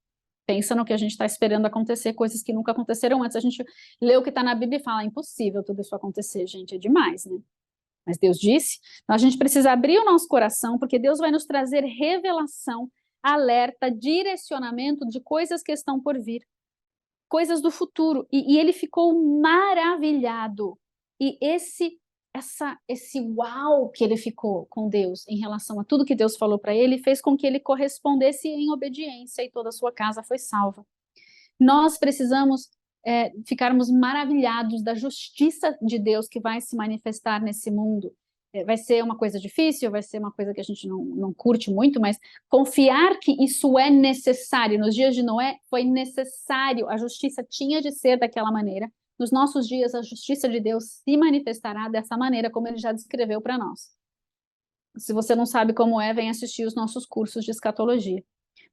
Pensa no que a gente está esperando acontecer, coisas que nunca aconteceram antes. A gente lê o que está na Bíblia e fala, é impossível tudo isso acontecer, gente, é demais, né? Mas Deus disse, então a gente precisa abrir o nosso coração, porque Deus vai nos trazer revelação, alerta, direcionamento de coisas que estão por vir, coisas do futuro. E ele ficou maravilhado. E esse uau que ele ficou com Deus em relação a tudo que Deus falou para ele, fez com que ele correspondesse em obediência e toda a sua casa foi salva. Nós precisamos ficarmos maravilhados da justiça de Deus que vai se manifestar nesse mundo. Vai ser uma coisa difícil, vai ser uma coisa que a gente não curte muito, mas confiar que isso é necessário. Nos dias de Noé foi necessário, a justiça tinha de ser daquela maneira. Nos nossos dias, a justiça de Deus se manifestará dessa maneira, como ele já descreveu para nós. Se você não sabe como é, vem assistir os nossos cursos de escatologia.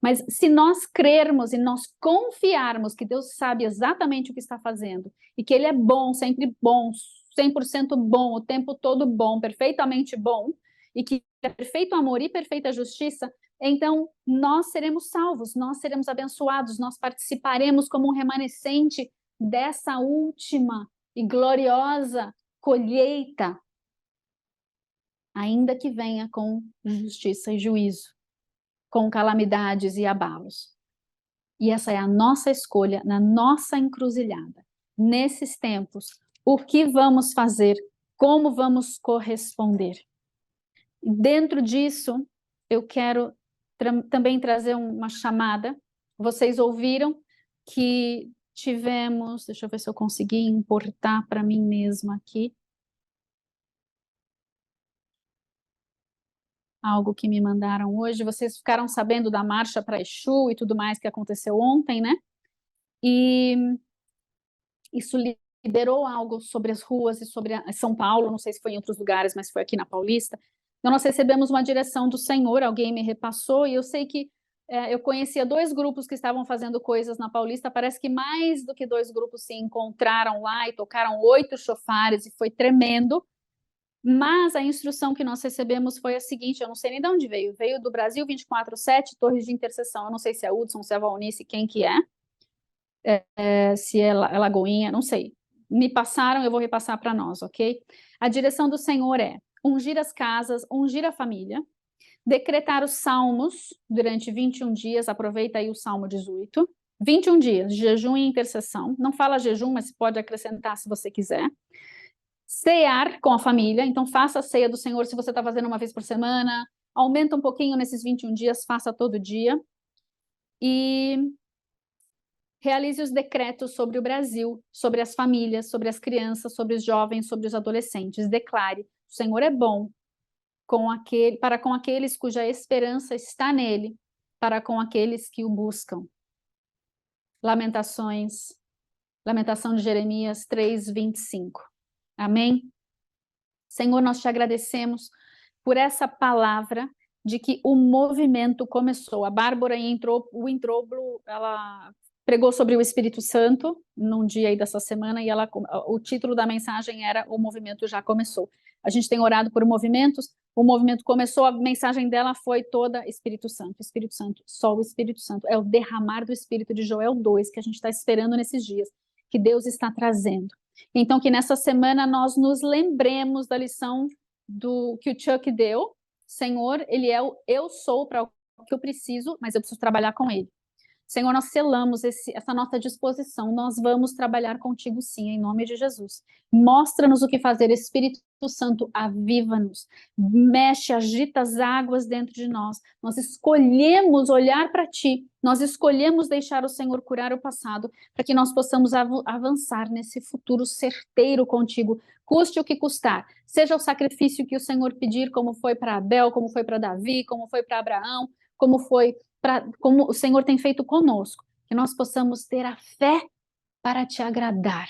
Mas se nós crermos e nós confiarmos que Deus sabe exatamente o que está fazendo, e que ele é bom, sempre bom, 100% bom, o tempo todo bom, perfeitamente bom, e que é perfeito amor e perfeita justiça, então nós seremos salvos, nós seremos abençoados, nós participaremos como um remanescente dessa última e gloriosa colheita, ainda que venha com justiça e juízo, com calamidades e abalos. E essa é a nossa escolha, na nossa encruzilhada. Nesses tempos, o que vamos fazer? Como vamos corresponder? Dentro disso, eu quero também trazer uma chamada. Vocês ouviram que tivemos... Deixa eu ver se eu consegui importar para mim mesma aqui. Algo que me mandaram hoje. Vocês ficaram sabendo da marcha para Exu e tudo mais que aconteceu ontem, né? E isso liberou algo sobre as ruas e sobre São Paulo, não sei se foi em outros lugares, mas foi aqui na Paulista. Então nós recebemos uma direção do Senhor, alguém me repassou, e eu sei que eu conhecia 2 grupos que estavam fazendo coisas na Paulista, parece que mais do que 2 grupos se encontraram lá e tocaram 8 chofares, e foi tremendo. Mas a instrução que nós recebemos foi a seguinte, eu não sei nem de onde veio do Brasil 24/7, Torres de Intercessão, eu não sei se é Hudson, se é Valnice, quem que é, se é Lagoinha, não sei. Me passaram, eu vou repassar para nós, ok? A direção do Senhor é ungir as casas, ungir a família, decretar os salmos durante 21 dias, aproveita aí o Salmo 18, 21 dias, jejum e intercessão, não fala jejum, mas pode acrescentar se você quiser. Cear com a família, então faça a ceia do Senhor se você está fazendo uma vez por semana, aumenta um pouquinho nesses 21 dias, faça todo dia, e realize os decretos sobre o Brasil, sobre as famílias, sobre as crianças, sobre os jovens, sobre os adolescentes, declare, o Senhor é bom para com aqueles cuja esperança está nele, para com aqueles que o buscam. Lamentação de Jeremias 3:25. Amém? Senhor, nós te agradecemos por essa palavra de que o movimento começou. A Bárbara o Introblo, ela pregou sobre o Espírito Santo num dia aí dessa semana e o título da mensagem era O Movimento Já Começou. A gente tem orado por movimentos, o movimento começou, a mensagem dela foi toda Espírito Santo, só o Espírito Santo. É o derramar do Espírito de Joel 2 que a gente está esperando nesses dias, que Deus está trazendo. Então, que nessa semana nós nos lembremos da lição que o Chuck deu. Senhor, ele é o eu sou para o que eu preciso, mas eu preciso trabalhar com ele. Senhor, nós selamos essa nossa disposição, nós vamos trabalhar contigo sim, em nome de Jesus. Mostra-nos o que fazer, Espírito Santo, aviva-nos, mexe, agita as águas dentro de nós. Nós escolhemos olhar para ti, nós escolhemos deixar o Senhor curar o passado, para que nós possamos avançar nesse futuro certeiro contigo, custe o que custar. Seja o sacrifício que o Senhor pedir, como foi para Abel, como foi para Davi, como foi para Abraão, como o Senhor tem feito conosco, que nós possamos ter a fé para te agradar,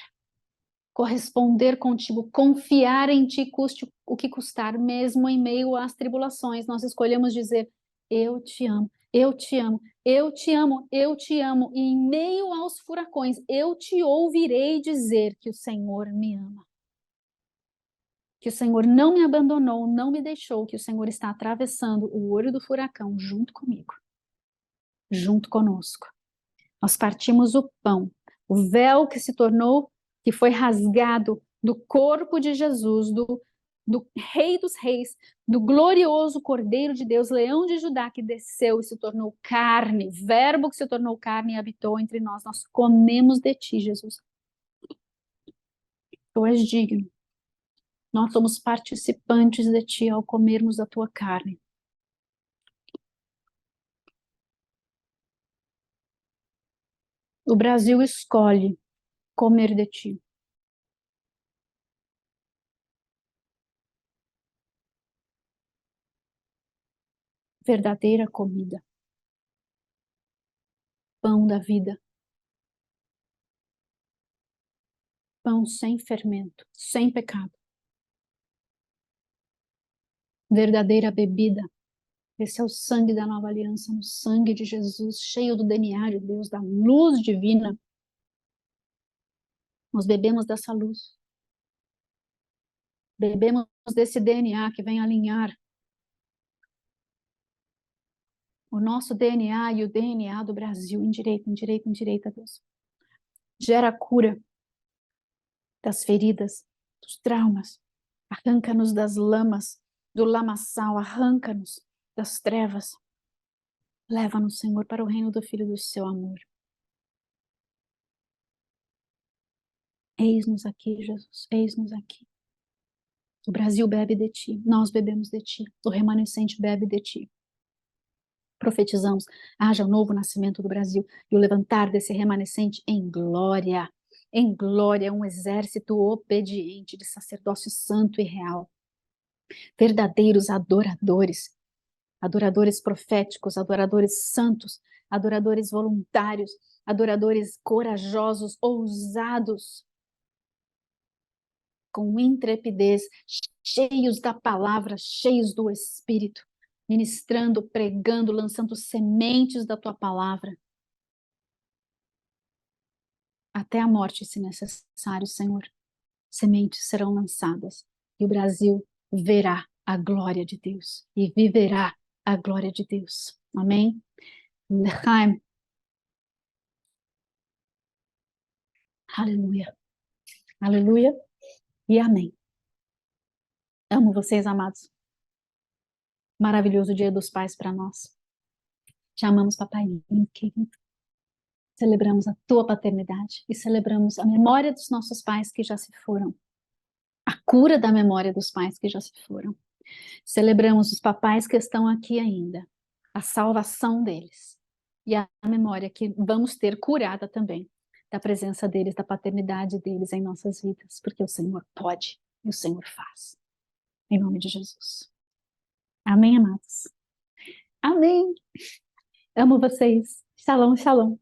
corresponder contigo, confiar em ti, custe o que custar, mesmo em meio às tribulações. Nós escolhemos dizer, eu te amo, eu te amo, eu te amo, eu te amo, e em meio aos furacões, eu te ouvirei dizer que o Senhor me ama. Que o Senhor não me abandonou, não me deixou, que o Senhor está atravessando o olho do furacão junto comigo. Junto conosco. Nós partimos o pão, o véu que se tornou, que foi rasgado do corpo de Jesus, do Rei dos Reis, do glorioso Cordeiro de Deus, Leão de Judá, que desceu e se tornou carne, verbo que se tornou carne e habitou entre nós. Nós comemos de ti, Jesus. Tu és digno. Nós somos participantes de ti ao comermos da tua carne. O Brasil escolhe comer de ti. Verdadeira comida. Pão da vida. Pão sem fermento, sem pecado. Verdadeira bebida. Esse é o sangue da nova aliança, o sangue de Jesus, cheio do DNA de Deus, da luz divina. Nós bebemos dessa luz. Bebemos desse DNA que vem alinhar o nosso DNA e o DNA do Brasil em direita, Deus. Gera cura das feridas, dos traumas. Arranca-nos das lamas, do lamaçal, arranca-nos das trevas. Leva-nos, Senhor, para o reino do Filho do seu amor. Eis-nos aqui, Jesus, eis-nos aqui. O Brasil bebe de ti, nós bebemos de ti, o remanescente bebe de ti. Profetizamos, haja o novo nascimento do Brasil e o levantar desse remanescente em glória, um exército obediente de sacerdócio santo e real. Verdadeiros adoradores, adoradores proféticos, adoradores santos, adoradores voluntários, adoradores corajosos, ousados, com intrepidez, cheios da palavra, cheios do Espírito, ministrando, pregando, lançando sementes da tua palavra. Até a morte, se necessário, Senhor. Sementes serão lançadas e o Brasil verá a glória de Deus e viverá a glória de Deus. Amém? Lechaim. Aleluia. Aleluia e amém. Amo vocês, amados. Maravilhoso Dia dos Pais para nós. Te amamos, papai querido. Celebramos a tua paternidade e celebramos a memória dos nossos pais que já se foram. A cura da memória dos pais que já se foram. Celebramos os papais que estão aqui ainda. A salvação deles. E a memória que vamos ter curada também da presença deles, da paternidade deles em nossas vidas. Porque o Senhor pode e o Senhor faz. Em nome de Jesus. Amém, amados? Amém. Amo vocês. Shalom, shalom.